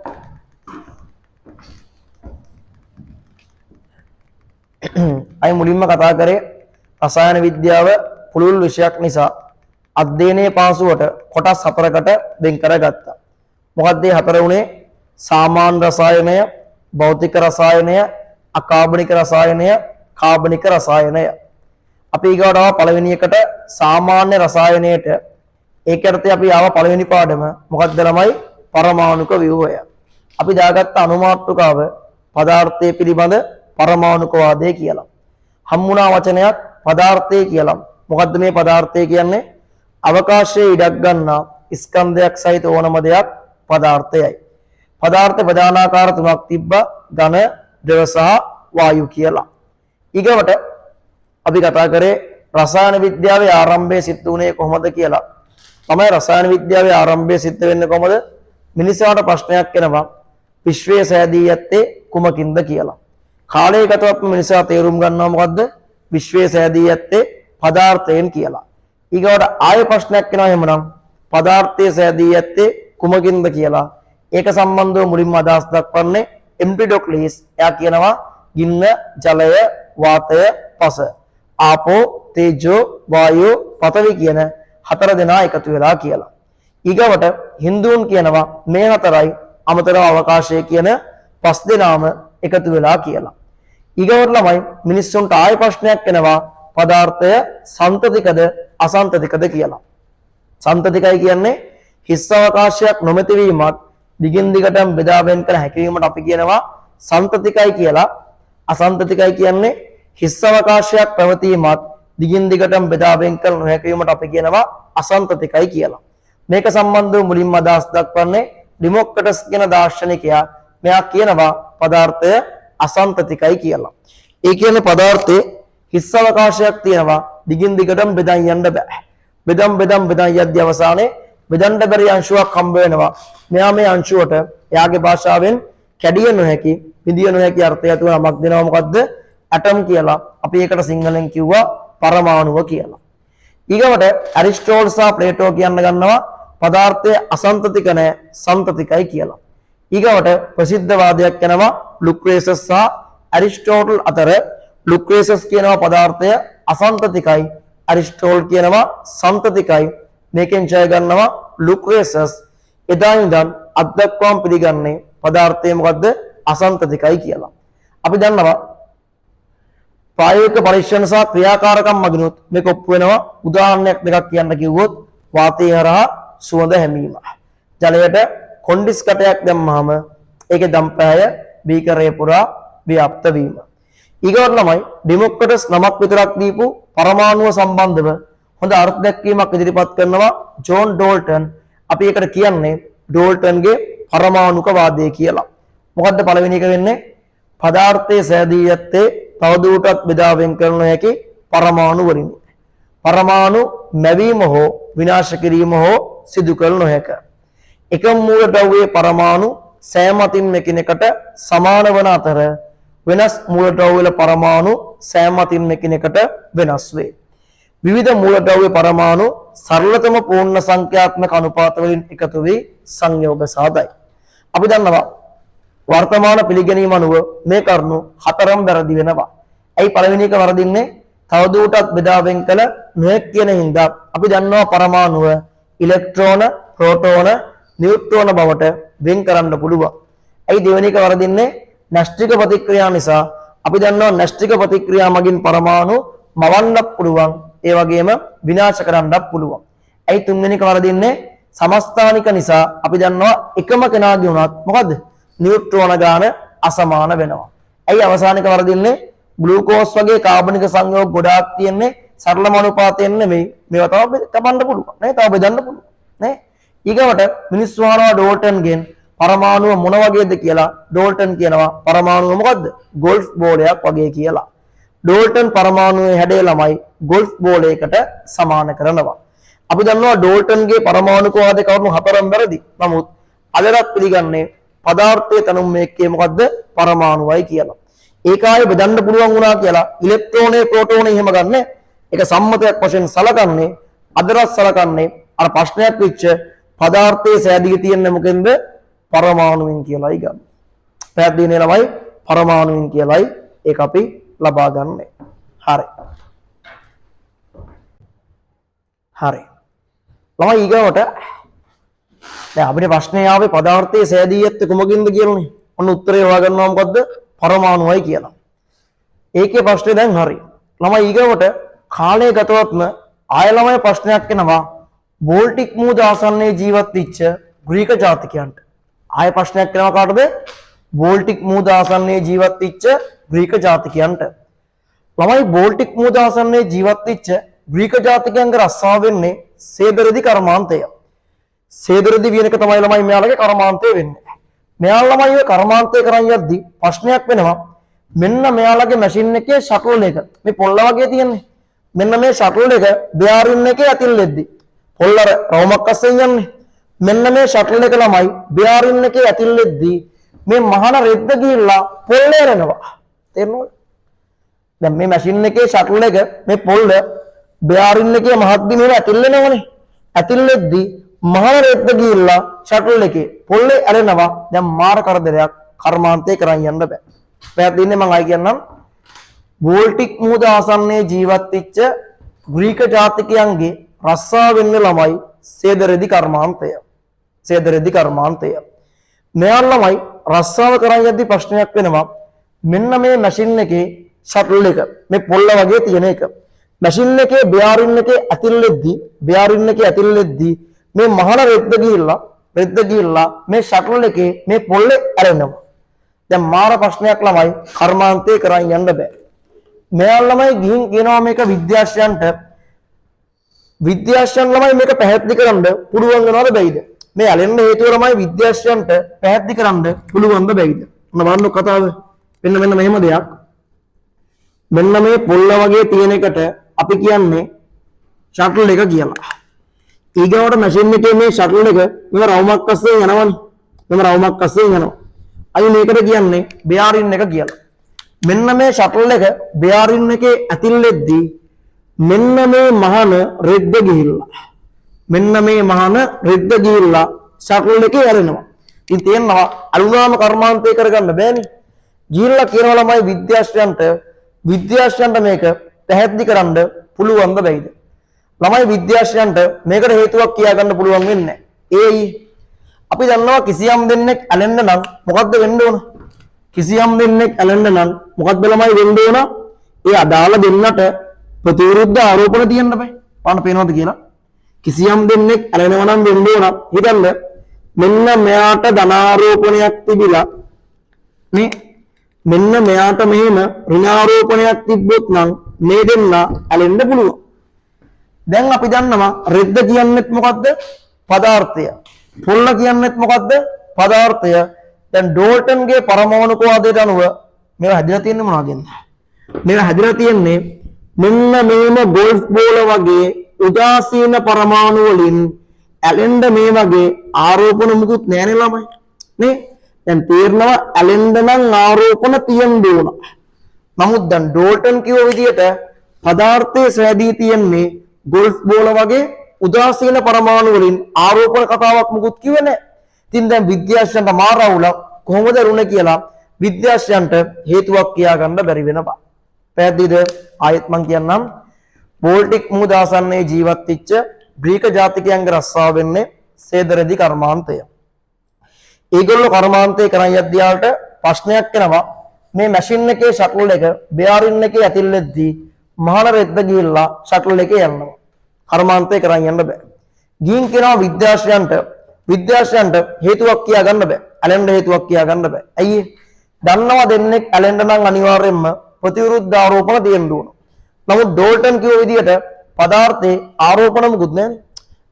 S1: අය මුලින්ම කතා කරේ රසායන විද්‍යාව පුළුල් විෂයක් නිසා අධ්‍යයනයේ පාසුවට කොටස් හතරකට වෙන් කරගත්තා. මොකක්ද මේ හතර උනේ? සාමාන්‍ය රසායනය, භෞතික රසායනය, අකාබනික රසායනය, කාබනික රසායනය. අපි ඊගොඩ ආව පළවෙනි එකට සාමාන්‍ය රසායනයේට ඒකට අපි ආව පළවෙනි පාඩම මොකක්ද ළමයි? පරමාණුක ව්‍යුහය. අපි දාගත්ත අනුමාතෘකාව පදාර්ථයේ පිළිබඳ පරමාණුක වාදය කියලා. හම්බුණා වචනයක් පදාර්ථය කියලා. මොකද්ද මේ පදාර්ථය කියන්නේ? අවකාශයේ ඉඩක් ගන්නා ස්කන්ධයක් සහිත ඕනම දෙයක් පදාර්ථයයි. පදාර්ථ ප්‍රධානාකාර තුනක් තිබ්බා: ඝන, ද්‍රව සහ වායු කියලා. ඊගවට අපි කතා කරේ රසායන විද්‍යාවේ ආරම්භය සිද්ධ වුණේ කොහොමද කියලා. තමයි රසායන විද්‍යාවේ ආරම්භය සිද්ධ වෙන්නේ කොහොමද? මිනිසාට ප්‍රශ්නයක් එනවා විශ්වයේ සෑදී යත්තේ කුමකින්ද කියලා. කාලයකටවත් මිනිසා තේරුම් ගන්නවා මොකද්ද? විශ්වයේ සෑදී යත්තේ පදාර්ථයෙන් කියලා. ඊගොඩ ආය ප්‍රශ්නයක් එනවා එහෙමනම් පදාර්ථයේ සෑදී යත්තේ කුමකින්ද කියලා. ඒක සම්බන්ධව මුලින්ම අදහස් දක්වන්නේ එම්පිඩොක්ලිස්. එයා කියනවා ගින්න, ජලය, වාතය, පස, ආපෝ, තේජෝ, වායෝ, පඨවි කියන හතර දෙනා එකතු වෙලා කියලා. ඊගවට හින්දුන් කියනවා මේ හතරයි අමතරව අවකාශය කියන පස් දෙනාම එකතු වෙලා කියලා. ඊගවට ළමයි මිනිස්සුන්ට ආය ප්‍රශ්නයක් එනවා පදාර්ථය සන්තතිකද අසන්තතිකද කියලා. සන්තතිකයි කියන්නේ හිස් අවකාශයක් නොමැති වීමත් දිගින් දිගටම බෙදා වෙන් කර හැකිවීමට අපි කියනවා සන්තතිකයි කියලා. අසන්තතිකයි කියන්නේ හිස් අවකාශයක් පැවතීමත් දිගින් දිගටම බෙදා වෙන් කර නොහැකිවීමට අපි කියනවා අසන්තතිකයි කියලා. මේක සම්බන්ධව මුලින්ම අදහස් දක්වන්නේ ඩිමොක්‍රටස් කියන දාර්ශනිකයා. මෙයා කියනවා පදාර්ථය අසන්තතිකයි කියලා. ඒ කියන්නේ පදාර්ථයේ හිස් අවකාශයක් තියෙනවා දිගින් දිගටම බෙදන් යන්න බෑ. බෙදන් යද්දී අවසානයේ බෙදන්න බැරි අංශුවක් හම්බ වෙනවා. මෙයා මේ අංශුවට එයාගේ භාෂාවෙන් කැඩිය නොහැකි, විදිය නොහැකි අර්ථය තුන නමක් දෙනවා. මොකද්ද? ඇටම් කියලා. අපි ඒකට සිංහලෙන් කිව්වා පරමාණුව කියලා. ඊගවට ඇරිස්ටෝටල් සහ ප්ලේටෝ කියන්න ගන්නවා පදාර්ථයේ අසන්තතික නැහැ, සන්තතිකයි කියලා. ඊගවට ප්‍රසිද්ධ වාදයක් යනවා ලුක්‍රේසස් සහ ඇරිස්ටෝටල් අතර. ලුක්‍රේසස් කියනවා පදාර්ථය අසන්තතිකයි, ඇරිස්ටෝටල් කියනවා සන්තතිකයි. මේකෙන් ජය ගන්නවා ලුක්‍රේසස්. එදා ඉඳන් අද දක්වාම පිළිගන්නේ පදාර්ථය මොකද්ද? අසන්තතිකයි කියලා. අපි දන්නවා ප්‍රායෝගික පරීක්ෂණ සහ ක්‍රියාකාරකම් මගිනුත් මේක ඔප්පු වෙනවා. උදාහරණයක් දෙකක් කියන්න කිව්වොත් වාතය හරහා සුවඳ හැමීම. ජලයට කොන්ඩිස් කටයක් දැම්මහම ඒකේ දම්පෑය බීකරය පුරා ව්‍යාප්ත වීම. ඊගොල්ලෝ ළමයි ඩෙමොක්‍රටස් නමක් විතරක් දීපු පරමාණුව සම්බන්ධව හොඳ අර්ථ දැක්වීමක් ඉදිරිපත් කරනවා ජෝන් ඩෝල්ටන්. අපි ඒකට කියන්නේ ඩෝල්ටන්ගේ පරමාණුක වාදය කියලා. මොකද්ද පළවෙනි එක වෙන්නේ? පදාර්ථයේ සෑදී යත්තේ තවදුරටත් බෙදා වෙන් කරන හැකි පරමාණු වලින්. පරමාණු මැවීම හෝ විනාශ කිරීම හෝ සිදු කළ නොහැක. එකම මූල ද්‍රව්‍යයේ පරමාණු සෑම අතින්ම එකිනෙකට සමාන වන අතර වෙනස් මූලද්‍රව්‍ය වල පරමාණු සෑම අතින්ම එකිනෙකට වෙනස් වේ. විවිධ මූලද්‍රව්‍ය පරමාණු සරලතම පූර්ණ සංඛ්‍යාත්මක අනුපාත වලින් එකතු වී සංයෝග සාදයි. අපි දන්නවා වර්තමාන පිළිගැනීම අනුව මේ කරුණු හතරම වැරදි වෙනවා. ඇයි පළවෙනි එක වරදින්නේ? තවදුරටත් බෙදා වෙන් කළ නොයෙක් කියන හින්දා අපි දන්නවා පරමාණුව ඉලෙක්ට්‍රෝන, ප්‍රෝටෝන, නියුට්‍රෝන බවට වෙන් කරන්න පුළුවන්. ඇයි දෙවෙනි එක වරදින්නේ? න්‍යෂ්ටික ප්‍රතික්‍රියා නිසා අපි දන්නවා න්‍යෂ්ටික ප්‍රතික්‍රියා මගින් පරමාණු මවන්නත් පුළුවන්, ඒ වගේම විනාශ කරන්නත් පුළුවන්. ඇයි තුන්වෙනි එක වරදින්නේ? සමස්ථානික නිසා අපි දන්නවා එකම කෙනාගේ වුණත් මොකද්ද? නියුට්‍රෝන ගාන අසමාන වෙනවා. ඇයි අවසාන එක වරදින්නේ? ග්ලූකෝස් වගේ කාබනික සංයෝග ගොඩාක් තියෙන්නේ සරල අනුපාතයෙන් නෙමෙයි. මේවා තව කපන්න පුළුවන් නේ, තව බෙදන්න පුළුවන් නේ. ඊගවට මිනිස්සු අහනවා ඩෝල්ටන්ගෙන් පරමාණුව මොන වගේද කියලා. ඩෝල්ටන් කියනවා පරමාණුව මොකද්ද? ගෝල්ෆ් බෝලයක් වගේ කියලා. ඩෝල්ටන් පරමාණුවේ හැඩය ළමයි ගෝල්ෆ් බෝලයකට සමාන කරනවා. අපි දන්නවා ඩෝල්ටන්ගේ පරමාණු කෝණය කරුණු හතරම වැරදි. නමුත් අදටත් පිළිගන්නේ පදාර්ථයේ තනුම් මේකේ මොකද්ද? පරමාණුවයි කියලා. ඒක ආයේ බෙදන්න පුළුවන් වුණා කියලා ඉලෙක්ට්‍රෝනේ ප්‍රෝටෝනේ එහෙම ගන්න. ඒක සම්මතයක් වශයෙන් සලකන්නේ අදටත් සලකන්නේ අර ප්‍රශ්නයක් වෙච්ච පදාර්ථයේ සෑදී තියෙන්නේ මොකෙන්ද? පරමාණුවෙන් කියලායි ගන්න. පැහැදිලි ළමයි? පරමාණුවෙන් කියලායි ඒක අපි ලබා ගන්නෙ. හරි. හරි. ළමයි ඊගවට දැන් අපිට ප්‍රශ්නේ ආවේ පදාර්ථයේ සෑදී ඇත්තේ කොමගින්ද කියලානේ. ඔන්න උත්තරේ හොයාගන්නවා මොකද්ද? පරමාණුවයි කියලා. ඒකේ ප්‍රශ්නේ දැන් හරි. ළමයි ඊගවට කාලය ගතවත්ම ආය ළමයි ප්‍රශ්නයක් එනවා බෝල්ටික් මූද ආසන්නයේ ජීවත් වෙච්ච ග්‍රීක ජාතිකයන්ට. ආය ප්‍රශ්නයක් එනවා කාටද? බෝල්ටික් මූද ආසන්නයේ ජීවත් වෙච්ච ග්‍රීක ජාතිකයන්ට. ළමයි බෝල්ටික් මූද ආසන්නයේ ජීවත් වෙච්ච ග්‍රීක ජාතිකයන්ගේ රස්සාව වෙන්නේ සේදරදි කර්මාන්තය. සේදරදි කියන එක තමයි ළමයි මෙයාලගේ කර්මාන්තය වෙන්නේ. මෙයාලා ළමයි ඔය කර්මාන්තය කරන් යද්දි ප්‍රශ්නයක් වෙනවා. මෙන්න මෙයාලගේ මැෂින් එකේ ෂටල් එක මේ පොල්ල වගේ තියෙන්නේ. මෙන්න මේ ෂටල් එක බෙයාරින් එකේ ඇතිල්ලෙද්දි පොල්ලර රවුමක් අස්සෙන් යන්නේ. මෙන්න මේ ෂටල් එක ළමයි බෙයාරින් එකේ ඇතිල්ලෙද්දි මේ මහන රෙද්ද ගිහිල්ලා පොල්ල එරෙනවා. තේරෙනවද? දැන් මේ මැෂින් එකේ ෂටල් එක මේ පොල්ල බෙයාරින් එකේ මහත්දි මෙහෙම ඇතිල්ලෙනවනේ. ඇතිල්ලෙද්දි මහන රෙද්ද ගිහිල්ලා ෂටල් එකේ පොල්ලේ ඇරෙනවා. දැන් මාර කරදරයක් කර්මාන්තේ කරන් යන්න බෑ. පැහැදිලිනේ මම ආයි කියන්නම්. බෝල්ටික් මුහුද ආසන්නයේ ජීවත් වෙච්ච ග්‍රීක ජාතිකයන්ගේ රස්සාව වෙන්න ළමයි සේදරෙදි කර්මාන්තය. සේදරෙදි කර්මාන්තය. මෙයාල ළමයි රස්සාව කරන් යද්දි ප්‍රශ්නයක් වෙනවා. මෙන්න මේ මැෂින් එකේ ෂටල් එක මේ පොල්ල වගේ තියෙන එක. මැෂින් එකේ බෙයාරින් එකේ ඇතිල්ලෙද්දි මේ මහන රෙද්ද ගිහිල්ලා මේ ෂටල් එකේ මේ පොල්ලේ ඇරෙනවා. දැන් මාර ප්‍රශ්නයක් ළමයි කර්මාන්තේ කරන් යන්න බෑ. මෙයාල ළමයි ගිහින් කියනවා මේක විද්‍යාශ්‍රයන් ළමයි මේක පැහැදිලි කරන්න පුළුවන් වෙනවද බැයිද? මේ ඇලෙන්න හේතුව ළමයි විද්‍යාශ්‍රයන්ට පැහැදිලි කරන්න පුළුවන්ද බැයිද? ඔන්න බලන්න කතාව. මෙන්න මෙහෙම දෙයක්. මෙන්න මේ පොල්ල වගේ තියෙන එකට අපි කියන්නේ ෂටල් එක කියලා. ඊගවට මැෂින් එකේ මේ ෂටල් එක මෙව රවුමක් අස්සෙන් යනවා. අයි මේකට කියන්නේ බෙයාරින් එක කියලා. මෙන්න මේ ෂටල් එක බෙයාරින් එකේ ඇතිල්ලෙද්දි මෙන්න මේ මහන රෙද්ද ගිහිල්ලා ෂටල් එකේ ඇරෙනවා. ඉතින් තේරෙනවා අලුනාම කර්මාන්තේ කරගන්න බෑනේ. ගිහිල්ලා කියනවා ළමයි විද්‍යාශ්‍රයන්ට මේක පැහැදිලි කරන්න පුළුවන්ද බැයිද? ළමයි විද්‍යාශ්‍රයන්ට මේකට හේතුවක් කියා ගන්න පුළුවන් වෙන්නේ නැහැ. අපි දන්නවා කිසියම් දෙන්නෙක් ඇලෙන්න නම් මොකද්ද වෙන්න ඕන? මොකද්ද ළමයි වෙන්න ඕන? ඒ අදාළ දෙන්නට ප්‍රතිවිරුද්ධ ආරෝපණ තියන්න බෑ. පාන්න පේනවද කියලා? කිසියම් දෙන්නෙක් ඇලෙනවා නම් වෙන්න ඕන. හිතන්න මෙන්න මෙයාට ධනාරෝපණයක් තිබිලා නේ මෙන්න මෙයාට මෙහෙම ඍණාරෝපණයක් තිබ්බොත් නම් මේ දෙන්න ඇලෙන්න පුළුවන්. දැන් අපි දන්නවා රෙද්ද කියන්නේත් මොකද්ද? පදාර්ථය. පොල්ල කියන්නේත් මොකද්ද? පදාර්ථය. දැන් ඩෝල්ටන්ගේ පරමාණු කෝණයට අනුව මේවා හැදිලා තියෙන්නේ මොනවද? මේවා හැදිලා තියෙන්නේ මෙන්න මේම ගෝල්ෆ් බෝල වගේ උදාසීන පරමාණු වලින් ඇලෙන්න මේ වගේ ආරෝපණ මුකුත් නැහැනේ ළමයි. නේ? දැන් තේරෙනවා ඇලෙන්න නම් ආරෝපණ තියෙන්න ඕන. නමුත් දැන් ඩෝල්ටන් කිව්ව විදිහට පදාර්ථයේ සෑදී තියෙන්නේ ගෝල්ෆ් බෝල වගේ උදාසීන පරමාණු වලින් ආරෝපණ කතාවක් මුකුත් කිව්වේ නැහැ. ඉතින් දැන් විද්‍යාඥයන්ට මාරවුලක් කොහොමද රුණ කියලා විද්‍යාඥයන්ට හේතුවක් කියා ගන්න බැරි වෙනවා. පැහැදිලිද? ආයෙත් මම කියන්නම්. බෝල්ටික් මුහුද ආසන්නයේ ජීවත් වෙච්ච ග්‍රීක ජාතිකයන්ගේ රස්සාව වෙන්නේ සේදරදී කර්මාන්තය. ඒගොල්ලෝ කර්මාන්තය කරන් යද්දියාට ප්‍රශ්නයක් එනවා. මේ මැෂින් එකේ ෂටල් එක බෙයාරින් එකේ ඇතිල්ලෙද්දී මහාන රෙද්ද ගිහිල්ලා ෂටල් එකේ යනවා. කර්මාන්තය කරන් යන්න බෑ. ගිහින් කියනවා විද්‍යාඥයන්ට හේතුවක් කියා ගන්න බෑ. ඇලෙන්න හේතුවක් කියා ගන්න බෑ. ඇයි? දන්නවා දෙන්නෙක් ඇලෙන්න නම් අනිවාර්යයෙන්ම ප්‍රතිවිරුද්ධ ආරෝපණ දෙන්න ඕන. නමුත් ඩෝල්ටන් කිව්ව විදිහට පදාර්ථයේ ආරෝපණ මුකුත් නැහැ.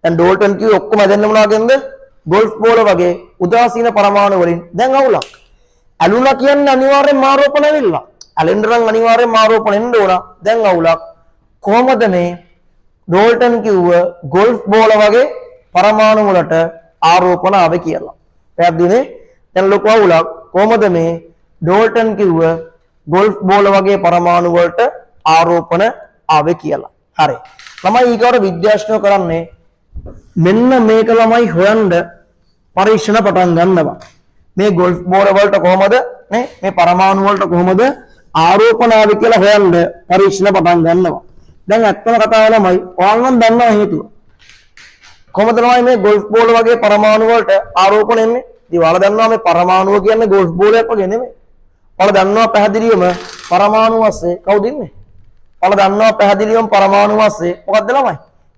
S1: දැන් ඩෝල්ටන් කිව්වේ ඔක්කොම දෙන්න මොනවාගෙන්ද? ගෝල්ෆ් බෝල වගේ උදාසීන පරමාණු වලින්. දැන් අවුලක්. ඇලුනා කියන්නේ අනිවාර්යෙන් ආරෝපණ වෙilla. ඇලෙන්න නම් අනිවාර්යෙන් ආරෝපණ එන්න ඕන. දැන් අවුලක්. කොහොමද මේ ඩෝල්ටන් කිව්ව ගෝල්ෆ් බෝල වගේ පරමාණු වලට ආරෝපණ ආවේ කියලා. පැහැදිලිනේ? දැන් ලොකු අවුලක්. කොහොමද මේ ඩෝල්ටන් කිව්ව ගෝල්ෆ් බෝල වගේ පරමාණු වලට ආරෝපණ ආවේ කියලා. හරි. ළමයි ඊගොඩ විද්‍යාඥයෝ කරන්නේ මෙන්න මේක ළමයි හොයන්න පරීක්ෂණ පටන් ගන්නවා. මේ ගෝල්ෆ් බෝල වලට කොහොමද මේ පරමාණු වලට කොහොමද ආරෝපණ ආවේ කියලා හොයන්න පරීක්ෂණ පටන් ගන්නවා. දැන් ඇත්තම කතාව ළමයි ඔයාලා නම් දන්නවා හේතුව. කොහොමද ළමයි මේ ගෝල්ෆ් බෝල වගේ පරමාණු වලට ආරෝපණ එන්නේ? ඉතින් ඔයාලා දන්නවා මේ පරමාණුව කියන්නේ ගෝල්ෆ් බෝලයක් වගේ නෙමෙයි. ඔයාලා දන්නවා පැහැදිලිවම පරමාණු වස්සේ කවුද ඉන්නේ? ඔයාලා දන්නවා පැහැදිලිවම පරමාණු වස්සේ මොකක්ද ළමයි?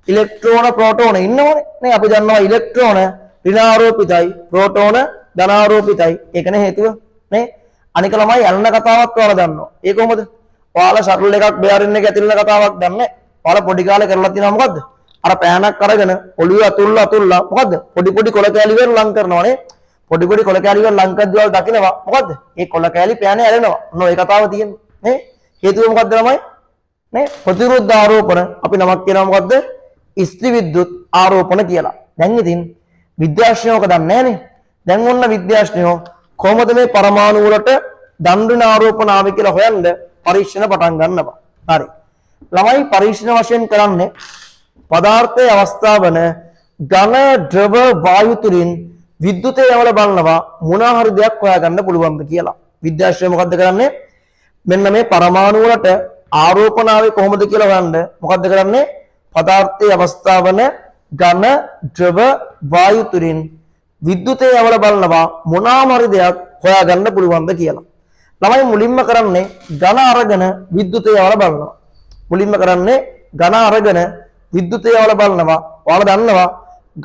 S1: ඉලෙක්ට්‍රෝන ප්‍රෝටෝන ඉන්නවනේ. නේ අපි දන්නවා ඉලෙක්ට්‍රෝන ඍණාරෝපිතයි, ප්‍රෝටෝන ධනාරෝපිතයි. ඒකනේ හේතුව. නේ? අනික ළමයි යන්න කතාවක් ඔයාලා දන්නවා. ඒ කොහොමද? ඔයාලා ෂටල් එකක් බෙයාරින් එක ඇතුළේ කතාවක් දන්නේ. ඔයාලා පොඩි කාලේ කරලා තියෙනවා මොකද්ද? අර පෑනක් අරගෙන ඔළුවේ අතුල්ලා මොකද්ද? පොඩි කොළ කෑලි වල ලං කරනවානේ. පොඩි කොළ කෑලි වල ලං කරද්දී ඔයාලා දකිනවා මොකද්ද? ඒ කොළ කෑලි පෑනේ ඇලෙනවා. ඔන්න ඔය කතාව තියෙන්නේ. නේ? හේතුව මොකද්ද ළමයි? නේ? ප්‍රතිවිරුද්ධ ආරෝපණ අපි නමක් කියනවා මොකද්ද? ස්ත්‍රී විද්‍යුත් ආරෝපණ කියලා. දැන් ඉතින් විද්‍යාඥයෝක දන්නේ නැහනේ. දැන් ඔන්න විද්‍යාඥයෝ කොහොමද මේ පරමාණු වලට දණ්ඩන ආරෝපණ ආවේ කියලා හොයන්න පරීක්ෂණ පටන් ගන්නවා. හරි. ළමයි පරීක්ෂණ වශයෙන් කරන්නේ පදාර්ථයේ අවස්ථාව වන ඝන ද්‍රව වායු තුලින් විද්‍යුතය යවල බලනවා මොනවා හරි දෙයක් හොයාගන්න පුළුවන්ද කියලා. විද්‍යාඥයෝ මොකද්ද කරන්නේ? මෙන්න මේ පරමාණු වලට ආරෝපණ ආවේ කොහොමද කියලා හොයන්න මොකද්ද කරන්නේ? පදාර්ථයේ අවස්ථාව වන ඝන ද්‍රව වායු තුලින් විද්‍යුතය යවල බලනවා මොනවාම හරි දෙයක් හොයාගන්න පුළුවන්ද කියලා. ළමයි මුලින්ම කරන්නේ ඝන අරගෙන විද්‍යුතය යවල බලනවා. මුලින්ම කරන්නේ ඝන අරගෙන විද්‍යුතය යවල බලනවා. ඔයාලා දන්නවා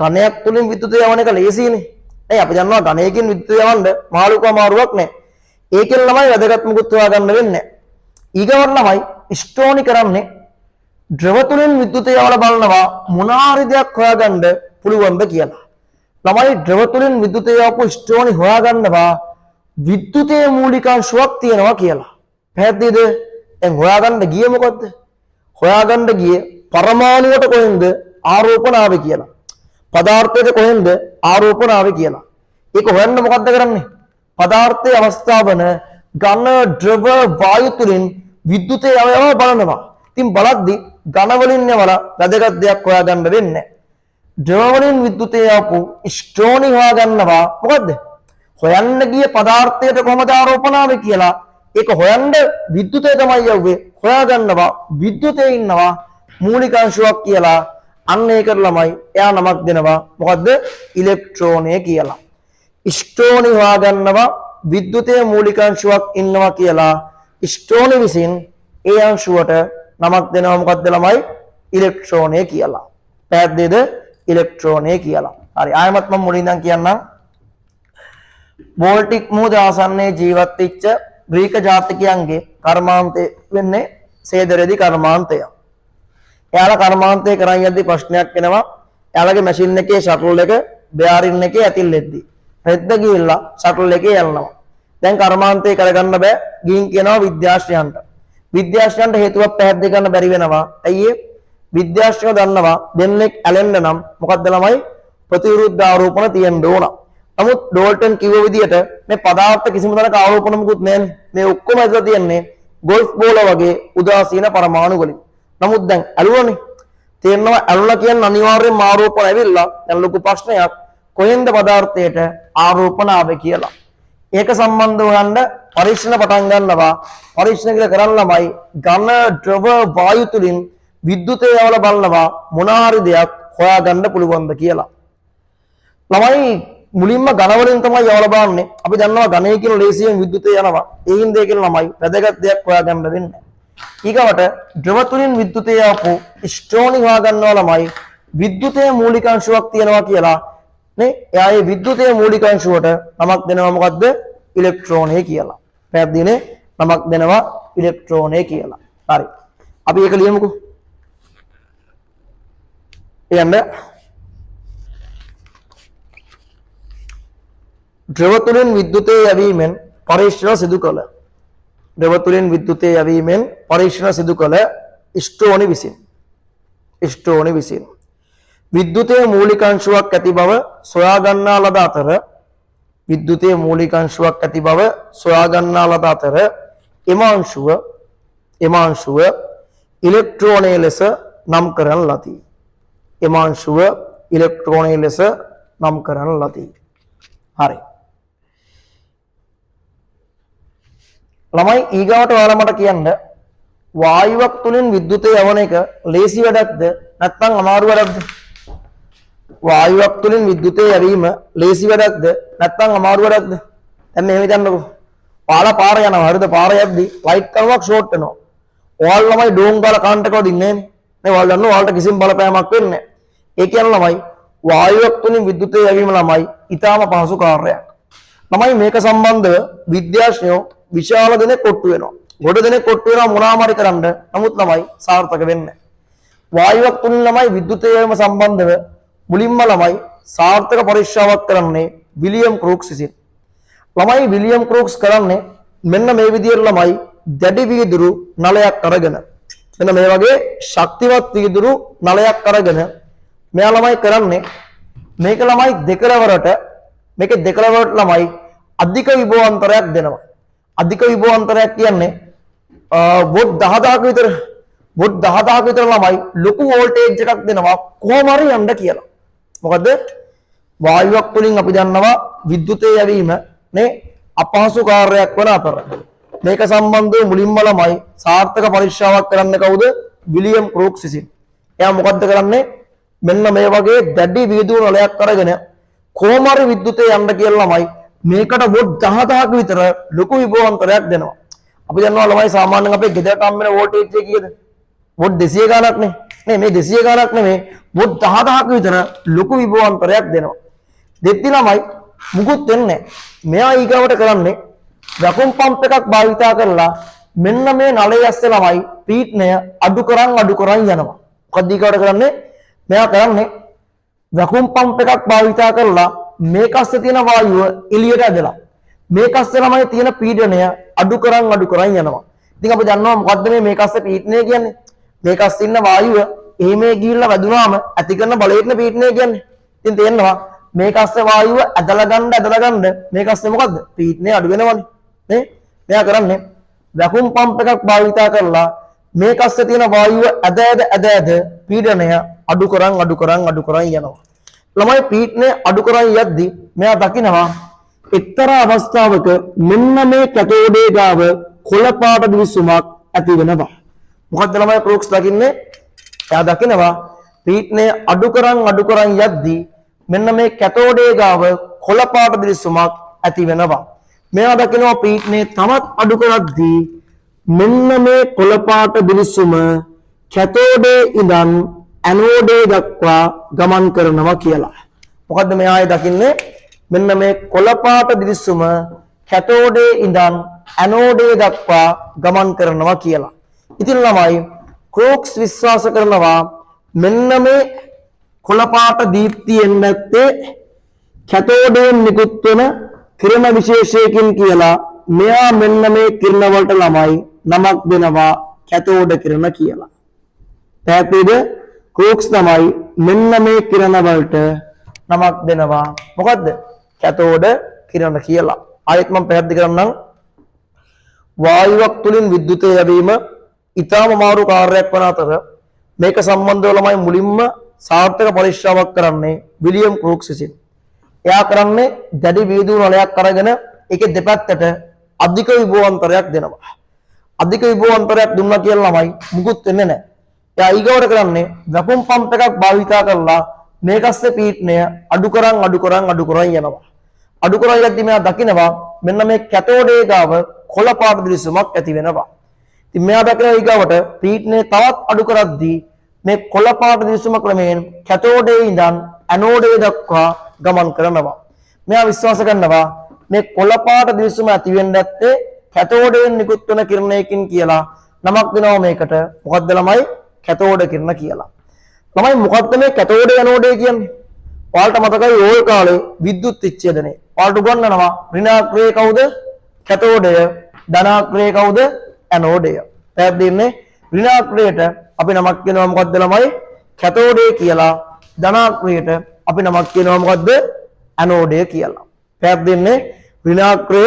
S1: ඝනයක් තුලින් විද්‍යුතය යවන එක ලේසියිනේ. ඒ අපි දන්නවා ඝනයකින් විද්‍යුතය යවන්න මාළුකමාරුවක් නැහැ. ඒකෙන් ළමයි වැදගත් මුකුත් හොයාගන්න වෙන්නේ නැහැ. ඊගොල්ලෝ ළමයි ස්ටෝනි කරන්නේ ද්‍රව තුලින් විද්‍යුතය යවල බලනවා මොනවා හරි දෙයක් හොයාගන්න පුළුවන්ද කියලා. ළමයි ද්‍රව තුලින් විද්‍යුතය යවපු ස්ටෝනි හොයාගන්නවා විද්‍යුතයේ මූලිකාංශයක් තියෙනවා කියලා. පැහැදිලිද? දැන් හොයාගන්න ගියේ මොකද්ද? හොයාගන්න ගියේ පරමාණුවට කොහෙන්ද ආරෝපණ ආවේ කියලා. පදාර්ථයට කොහෙන්ද ආරෝපණ ආවේ කියලා. ඒක හොයන්න මොකද්ද කරන්නේ? පදාර්ථයේ අවස්ථාව වන ඝන ද්‍රව වායු තුලින් විද්‍යුතය යවව බලනවා. ඉතින් බලද්දී ඝන වලින් යවලා වැදගත් දෙයක් හොයාගන්න වෙන්නේ නැහැ. ද්‍රව වලින් විද්‍යුතය යවපු ස්ටෝනි හොයාගන්නවා මොකද්ද? හොයන්න ගිය පදාර්ථයට කොහොමද ආරෝපණ ආවේ කියලා. ඒක හොයන්න විද්‍යුතය තමයි යවුවේ. හොයාගන්නවා විද්‍යුතේ ඉන්නවා මූලිකාංශයක් කියලා. අන්න ඒක ළමයි එයා නමක් දෙනවා මොකද්ද? ඉලෙක්ට්‍රෝනය කියලා. ස්ටෝනි හොයාගන්නවා විද්‍යුතයේ මූලිකාංශයක් ඉන්නවා කියලා. ස්ටෝනි විසින් ඒ අංශුවට නමක් දෙනවා මොකද්ද ළමයි? ඉලෙක්ට්‍රෝනය කියලා. පැහැදිලිද? ඉලෙක්ට්‍රෝනය කියලා. හරි ආයෙමත් මම මුලින් ඉඳන් කියන්නම්. බෝල්ටික් මුහුද ආසන්නයේ ජීවත් වෙච්ච ග්‍රීක ජාතිකයන්ගේ කර්මාන්තය වෙන්නේ සේදරෙදි කර්මාන්තය. එයාලා කර්මාන්තය කරන් යද්දී ප්‍රශ්නයක් එනවා. එයාලගේ මැෂින් එකේ ෂටල් එක බෙයාරින් එකේ ඇතිල්ලෙද්දී රෙද්ද ගිහිල්ලා ෂටල් එකේ යනවා. දැන් කර්මාන්තය කරගන්න බෑ. ගිහින් කියනවා විද්‍යාඥයන්ට. විද්‍යාඥයන්ට හේතුවක් පැහැදිලි කරන්න බැරි වෙනවා. ඇයි විද්‍යාඥයෝ දන්නවා දෙන්නෙක් ඇලෙන්න නම් මොකද්ද ළමයි? ප්‍රතිවිරුද්ධ ආරෝපණ තියෙන්න ඕන. නමුත් ඩෝල්ටන් කිව්ව විදිහට මේ පදාර්ථ කිසිම තරක ආරෝපණ මුකුත් නැහැනේ. මේ ඔක්කොම ඇදලා තියන්නේ ගෝල්ෆ් බෝල වගේ උදාසීන පරමාණු වලින්. නමුත් දැන් ඇලුවනේ. තේරෙනවා ඇලුලා කියන්නේ අනිවාර්යෙන්ම ආරෝපණ ඇවිල්ලා. දැන් ලොකු ප්‍රශ්නයක් කොහෙන්ද පදාර්ථයට ආරෝපණ ආවේ කියලා. ඒක සම්බන්ධව ගන්න පරීක්ෂණ පටන් ගන්නවා. පරීක්ෂණ කියලා කරන්න ළමයි ඝන ද්‍රව වායු තුලින් විද්‍යුතය යවලා බලනවා මොන හරි දෙයක් හොයාගන්න පුළුවන්ද කියලා. ළමයි මුලින්ම ඝන වලින් තමයි යවලා බලන්නේ. අපි දන්නවා ඝනය කියන ලේසියෙන් විද්‍යුතය යනවා. ඒ හින්දා කියන ළමයි වැදගත් දෙයක් හොයාගන්න වෙන්නේ. ඊගවට ද්‍රව තුලින් විද්‍යුතය යවපු ස්ට්‍රෝනින් හොයාගන්නවා ළමයි විද්‍යුතයේ මූලික අංශුවක් තියෙනවා කියලා. නේ එයා ඒ විද්‍යුතයේ මූලික අංශුවට නමක් දෙනවා මොකද්ද? ඉලෙක්ට්‍රෝනය කියලා. පැහැදිලිනේ? නමක් දෙනවා ඉලෙක්ට්‍රෝනය කියලා. හරි. අපි ඒක ලියමුකෝ. එයන්නේ ද්‍රව තුලින් විද්‍යුතය යැවීමෙන් පරීක්ෂණ සිදු කළ ද්‍රව තුලින් විද්‍යුතය යැවීමෙන් පරීක්ෂණ සිදු කළ ස්ට්‍රෝනි විසින් විද්‍යුතයේ මූලික අංශුවක් ඇති බව සොයා ගන්නා ලද අතර විද්‍යුතයේ මූලික අංශුවක් ඇති බව සොයා ගන්නා ලද අතර එම අංශුව ඉලෙක්ට්‍රෝනය ලෙස නම් කරන ලදී. එම අංශුව ඉලෙක්ට්‍රෝනය ලෙස නම් කරන ලදී. හරි. ළමයි ඊගාවට ඔයාලා මට කියන්න වායුවක් තුලින් විද්‍යුතය යවන එක ලේසි වැඩක්ද නැත්නම් අමාරු වැඩක්ද? වායුවක් තුලින් විද්‍යුතය යැවීම ලේසි වැඩක්ද නැත්නම් අමාරු වැඩක්ද? දැන් මෙහෙම හිතන්නකෝ. ඔයාලා පාර යනවා. හරිද? පාර යද්දී ලයිට් කරුවක් ෂෝට් වෙනවා. ඔයාලා ළමයි ඩෝන් ගාලා කරන්ට් එක වදින්නේ නැහැ නේ. ඔයාලා දන්නවා ඔයාලට කිසිම බලපෑමක් වෙන්නේ නැහැ. ඒ කියන්නේ ළමයි වායුවක් තුලින් විද්‍යුතය යැවීම ළමයි ඊටාම පහසු කාර්යයක්. ළමයි මේක සම්බන්ධව විද්‍යාඥයෝ විශාල දෙනෙක් කොට්ටු වෙනවා. ගොඩ දෙනෙක් කොට්ටු වෙනවා මොනාමාරි කරන්න. නමුත් ළමයි සාර්ථක වෙන්නේ නැහැ. වායුවක් තුලින් ළමයි විද්‍යුතය යැවීම සම්බන්ධව මුලින්ම ළමයි සාර්ථක පරීක්ෂාවක් කරන්නේ විලියම් ක්‍රූක්ස් විසින්. ළමයි විලියම් ක්‍රූක්ස් කරන්නේ මෙන්න මේ විදිහට ළමයි දැඩි වීදුරු නලයක් අරගෙන මෙන්න මේ වගේ ශක්තිවත් වීදුරු නලයක් අරගෙන මෙයා ළමයි කරන්නේ මේක ළමයි දෙකලවරට ළමයි අධික විභවාන්තරයක් දෙනවා. අධික විභවාන්තරයක් කියන්නේ වොට් 10000ක විතර ළමයි ලොකු වෝල්ටේජ් එකක් දෙනවා කොහොම හරි යන්න කියලා. මොකද වායුවක් තුලින් අපි දන්නවා විද්‍යුතය යැවීම නේ අපහසු කාර්යයක් වන අතර මේක සම්බන්ධව මුලින්ම ළමයි සාර්ථක පරීක්ෂාවක් කරන්න කවුද? විලියම් ක්‍රූක්ස් විසින්. එයා මොකද්ද කරන්නේ? මෙන්න මේ වගේ දැඩි වීදුරු නලයක් අරගෙන කොහොම හරි විද්‍යුතය යන්න කියලා ළමයි මේකට වොට් 10000ක විතර ලොකු විභවාන්තරයක් දෙනවා. අපි දන්නවා ළමයි සාමාන්‍යයෙන් අපේ ගෙදරට හම්බ වෙන වෝල්ටේජ් එක කීයද? වොට් 200 ගාණක් නේ. නේ මේ 200 ගාණක් නෙමෙයි වොට් 10000ක විතර ලොකු විභවාන්තරයක් දෙනවා. දෙත්ති ළමයි මුකුත් වෙන්නේ නැහැ. මෙයා ඊගාවට කරන්නේ වැකුම් පම්ප් එකක් භාවිතා කරලා මෙන්න මේ නලය ඇස්සේ ළමයි පීඩනය අඩු කරන් යනවා. මොකද ඊගාවට කරන්නේ? මෙයා කරන්නේ වැකුම් පම්ප් එකක් භාවිතා කරලා මේක අස්සේ තියෙන වායුව එළියට ඇදලා මේක අස්සේ ළමයි තියෙන පීඩනය අඩු කරන් යනවා. ඉතින් අපි දන්නවා මොකද්ද මේක අස්සේ පීඩනය කියන්නේ? මේක අස්සේ ඉන්න වායුව එහෙමේ ගිහිල්ලා වැදුනාම ඇති කරන බලයෙන් පීඩනය කියන්නේ. ඉතින් තේරෙනවා මේක අස්සේ වායුව ඇදලා ගන්න මේක අස්සේ මොකද්ද? පීඩනය අඩු වෙනවනේ. නේ? මෙයා කරන්නේ වැකුම් පම්ප් එකක් භාවිතා කරලා මේක අස්සේ තියෙන වායුව ඇද පීඩනය අඩු කරන් යනවා. ළමයි පීඩනය අඩු කරන් යද්දී මෙයා දකිනවා එක්තරා අවස්ථාවක මෙන්න මේ කැටෝඩේ ගාව කොළ පාට දිවිසුමක් ඇති වෙනවා. මොකද්ද ළමයි ක්‍රූක්ස් දකින්නේ? එයා දකිනවා පීඩනය අඩු කරන් යද්දී මෙන්න මේ කැටෝඩේ ගාව කොළ පාට දිවිසුමක් ඇති වෙනවා. මෙයා දකිනවා පීඩනය තවත් අඩු කරද්දී මෙන්න මේ කොළ පාට දිවිසුම කැටෝඩේ ඉඳන් ඇනෝඩේ දක්වා ගමන් කරනවා කියලා. මොකද්ද මෙයා දකින්නේ? මෙන්න මේ කොළ පාට දිවිසුම කැටෝඩේ ඉඳන් ඇනෝඩේ දක්වා ගමන් කරනවා කියලා. ඉතින් ළමයි ක්‍රූක්ස් විශ්වාස කරනවා මෙන්න මේ කොළ පාට දීප්තියෙන් නැත්තේ කැටෝඩයෙන් නිකුත් වෙන කිරණ විශේෂයකින් කියලා. මෙයා මෙන්න මේ කිරණ වලට ළමයි නමක් දෙනවා කැටෝඩ කිරණ කියලා. පැහැදිලිද? ක්‍රූක්ස් තමයි මෙන්න මේ කිරණ වලට නමක් දෙනවා. මොකද්ද? කැතෝඩ කිරණ කියලා. ආයෙත් මම පැහැදිලි කරන්නම්. වායුවක් තුලින් විද්‍යුතය යැවීම ඊටම මාරු කාර්යයක් වන අතර මේක සම්බන්ධව ළමයි මුලින්ම සාර්ථක පරීක්ෂාවක් කරන්නේ විලියම් ක්‍රූක්ස් විසින්. එයා කරන්නේ දැඩි වීදුරු නලයක් අරගෙන ඒකේ දෙපැත්තට අධික විභවාන්තරයක් දෙනවා. අධික විභවාන්තරයක් දුන්නා කියලා ළමයි මුකුත් වෙන්නේ නැහැ. එයා ඊගොඩ කරන්නේ වැකුම් පම්ප් එකක් භාවිතා කරලා මේකස්සේ පීඩනය අඩු කරන් යනවා. අඩු කරන් යද්දි මෙයා දකිනවා මෙන්න මේ කැතෝඩේ ගාව කොළ පාට දිලිසුමක් ඇති වෙනවා. ඉතින් මෙයා දකින ඊගාවට පීඩනය තවත් අඩු කරද්දී මේ කොළ පාට දිලිසුම ක්‍රමයෙන් කැතෝඩේ ඉඳන් ඇනෝඩේ දක්වා ගමන් කරනවා. මෙයා විශ්වාස කරනවා මේ කොළ පාට දිලිසුම ඇති වෙන්නේ නැත්තේ කැතෝඩයෙන් නිකුත් වෙන කිරණයකින් කියලා නමක් දෙනවා මේකට. මොකද්ද ළමයි? කැතෝඩ කිරණ කියලා. ළමයි මොකද්ද මේ කැතෝඩ ඇනෝඩේ කියන්නේ? ඔයාලට මතකයි ඕල් කාලේ විද්‍යුත් විච්ඡේදනයේ. ඔයාලට උගන්වනවා ඍණාග්‍රය කවුද? කැතෝඩය. ධනාග්‍රය කවුද? ඇනෝඩය. පැහැදිලිනේ? ඍණාග්‍රයට අපි නමක් කියනවා මොකද්ද ළමයි? කැතෝඩේ කියලා. ධනාග්‍රයට අපි නමක් කියනවා මොකද්ද? ඇනෝඩය කියලා. පැහැදිලිනේ? ඍණාග්‍රය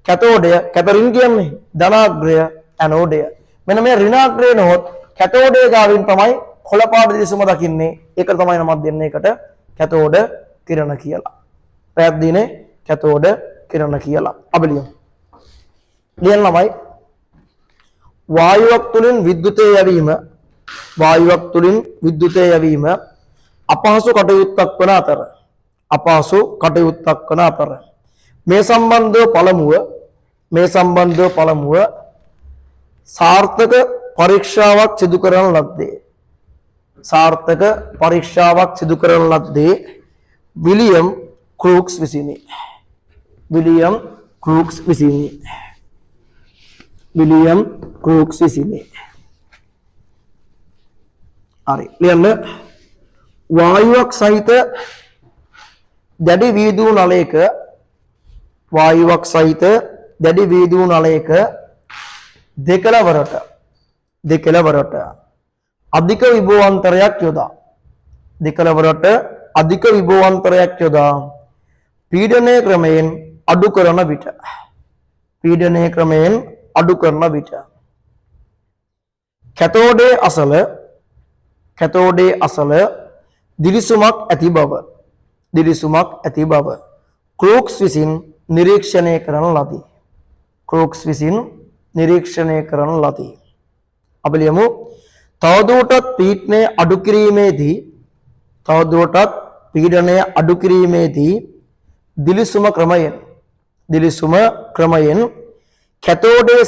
S1: කැතෝඩය, කැතරින් කියන්නේ ධනාග්‍රය, ඇනෝඩය. මෙන්න මේ ඍණාග්‍රය නොහොත් කැතෝඩේ ගාවින් තමයි කොළ පාට දිලිසුම දකින්නේ. ඒක තමයි නමක් දෙන්නේ ඒකට කැතෝඩ කිරණ කියලා. පැහැදිලිනේ? කැතෝඩ කිරණ කියලා. අපි ලියමු. ලියන්න ළමයි. වායුවක් තුලින් විද්‍යුතය යැවීම අපහසු කටයුත්තක් වන අතර මේ සම්බන්ධව පළමුව සාර්ථක පරීක්ෂාවක් සිදු කරන ලද්දේ විලියම් ක්‍රූක්ස් විසිනි. හරි ලියන්න. වායුවක් සහිත දැඩි වීදුරු නලයක දෙකලවරට අධික විභවාන්තරයක් යොදා පීඩනය ක්‍රමයෙන් අඩු කරන විට කැතෝඩේ අසල දිලිසුමක් ඇති බව ක්‍රූක්ස් විසින් නිරීක්ෂණය කරන ලදී. අපි ලියමු. තවදුරටත් පීඩනය අඩු කිරීමේදී දිලිසුම ක්‍රමයෙන් කැතෝඩේ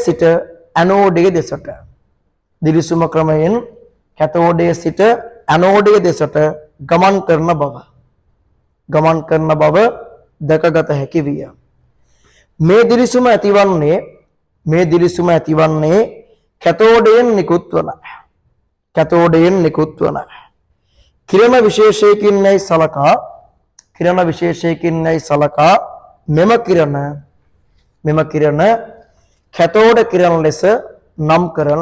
S1: සිට ඇනෝඩේ දෙසට ගමන් කරන බව දැකගත හැකි විය. මේ දිලිසුම ඇතිවන්නේ කැතෝඩයෙන් නිකුත් වන කිරණ විශේෂයකින් සලකා මෙම කිරණ කැතෝඩ කිරණ ලෙස නම් කරන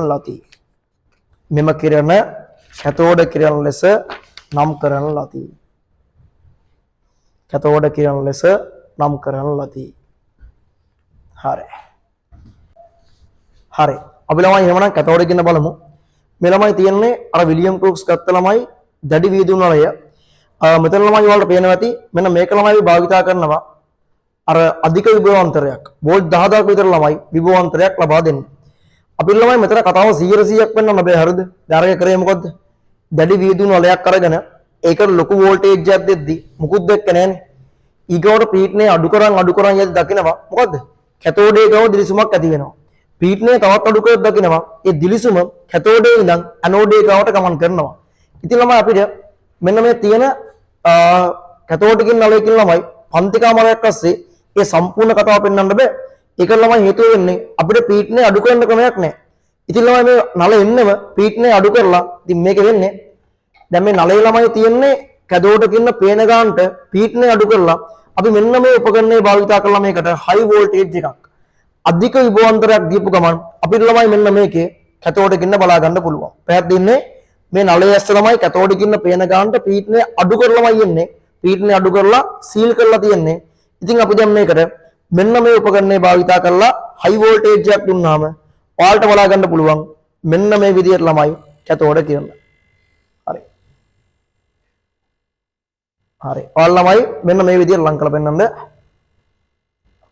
S1: ලදී. හරි. අපි ළමයි එහෙමනම් කැතෝඩ කියන බලමු. මේ ළමයි තියන්නේ අර විලියම් ක්‍රූක්ස් ගත්ත ළමයි දැඩි වීදුරු නලය. මෙතන ළමයි වලට පේනවා ඇති මෙන්න මේක ළමයි භාවිතා කරනවා අර අධික විභවාන්තරයක් වෝල්ට් 10000ක් විතර ළමයි විභවාන්තරයක් ලබා දෙන්නේ. අපි ළමයි මෙතන කතාව 100%ක් වෙන්න බෑ හරිද? දැන් අරගෙන කරේ මොකද්ද? දැඩි වීදුරු නලයක් අරගෙන ඒකට ලොකු වෝල්ටේජ් එකක් දෙද්දි මුකුත් දෙක්ක නැහැනේ. ඊගොඩ පීඩනය අඩු කරන් යද්දි දකිනවා මොකද්ද? කැතෝඩේ ගාව දිලිසුමක් ඇති වෙනවා. පීඩනය තවත් අඩු කරද්දි දකිනවා ඒ දිලිසුම කැතෝඩේ ඉඳන් ඇනෝඩේ ගාවට ගමන් කරනවා. ඉතින් ළමයි අපිට මෙන්න මේ තියෙන කැතෝඩකින් නලයකින් ළමයි පන්තිකාමරයක් අස්සේ ඒ සම්පූර්ණ කතාව පෙන්වන්න බෑ. ඒක ළමයි හේතුව වෙන්නේ අපිට පීඩනය අඩු කරන්න ක්‍රමයක් නැහැ. ඉතින් ළමයි මේ නල එන්නෙම පීඩනය අඩු කරලා ඉතින් මේක වෙන්නේ දැන් මේ නලේ ළමයි තියෙන්නේ කැතෝඩකින් පේන ගන්නට පීඩනය අඩු කරලා අපි මෙන්න මේ උපකරණය භාවිතා කරලා මේකට හයි වෝල්ටේජ් එකක් අධික විභවාන්තරයක් දීපු ගමන් අපිට ළමයි මෙන්න මේකේ කැතෝඩකින් බලා ගන්න පුළුවන්. පැහැදිලිනේ? මේ නලයේ ඇස්ස ළමයි කැතෝඩකින් පේන ගන්නට පීඩනය අඩු කරලාමයි යන්නේ. පීඩනය අඩු කරලා සීල් කරලා තියෙන්නේ. ඉතින් අපි දැන් මේකට මෙන්න මේ උපකරණය භාවිතා කරලා හයි වෝල්ටේජ් එකක් දුන්නාම ඔයාලට බලා ගන්න පුළුවන් මෙන්න මේ විදිහට ළමයි කැතෝඩ කිරන. හරි. හරි. ඔයාලා ළමයි මෙන්න මේ විදිහට ලං කරලා පෙන්නන්න.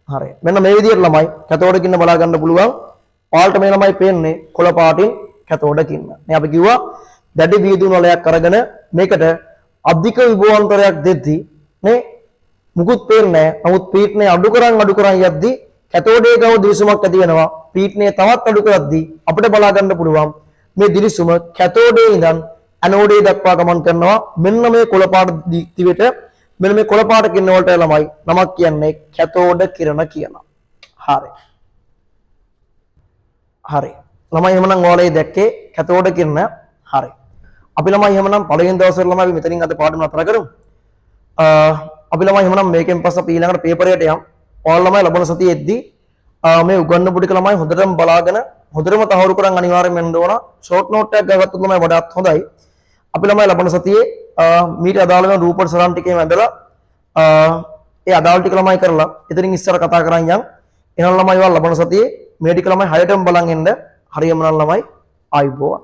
S1: හරි. මෙන්න මේ විදිහට ළමයි කැතෝඩ කින්න බලා ගන්න පුළුවන්. ඔයාලට මේ ළමයි පේන්නේ කොළ පාටින් කැතෝඩ කින්න. මේ අපි කිව්වා දැඩි වීදුරු වලයක් අරගෙන මේකට අධික විභවාන්තරයක් දෙද්දී නේ මුකුත් පේන්නේ නැහැ. නමුත් පීඩනය අඩු කරන් යද්දී කැතෝඩේ ගාව දිලිසුමක් ඇති වෙනවා. පීඩනය තවත් අඩු කරද්දී අපිට බලා ගන්න පුළුවන් මේ දිලිසුම කැතෝඩේ ඉඳන් ඇනෝඩේ දක්වා ගමන් කරනවා. මෙන්න මේ කොළ පාට දිවිට මෙන්න මේ කොළ පාට කින්න වලට ළමයි නමක් කියන්නේ කැතෝඩ කිරණ කියලා. හරි. හරි. ළමයි එහෙමනම් ඔයාලා දැක්කේ කැතෝඩ කිරණ. හරි. අපි ළමයි එහෙමනම් පළවෙනි දවසේ ළමයි අපි මෙතනින් අද පාඩම නතර කරමු. අපි ළමයි එහෙමනම් මේකෙන් පස්සේ අපි ඊළඟට පේපරයට යමු. ඔයාලා ළමයි ලබන සතියේදී මේ උගන්වපු ටික ළමයි හොඳටම බලාගෙන හොඳටම තහවුරු කරන් අනිවාර්යෙන් වෙන්න ඕන. ෂෝට් නෝට් එකක් ගත්තොත් ළමයි වඩාත් හොඳයි. අපි ළමයි ලබන සතියේ මීට අදාළ වෙන රූප සරම් ටිකේ වැඳලා ඒ අදාළ ටික ළමයි කරලා එතනින් ඉස්සර කතා කරන් යන්. එහෙනම් ළමයි ඔයාලා ලබන සතියේ මේ ටික ළමයි 6ටම බලන් එන්න. හරියම නම් ළමයි ආයුබෝවන්.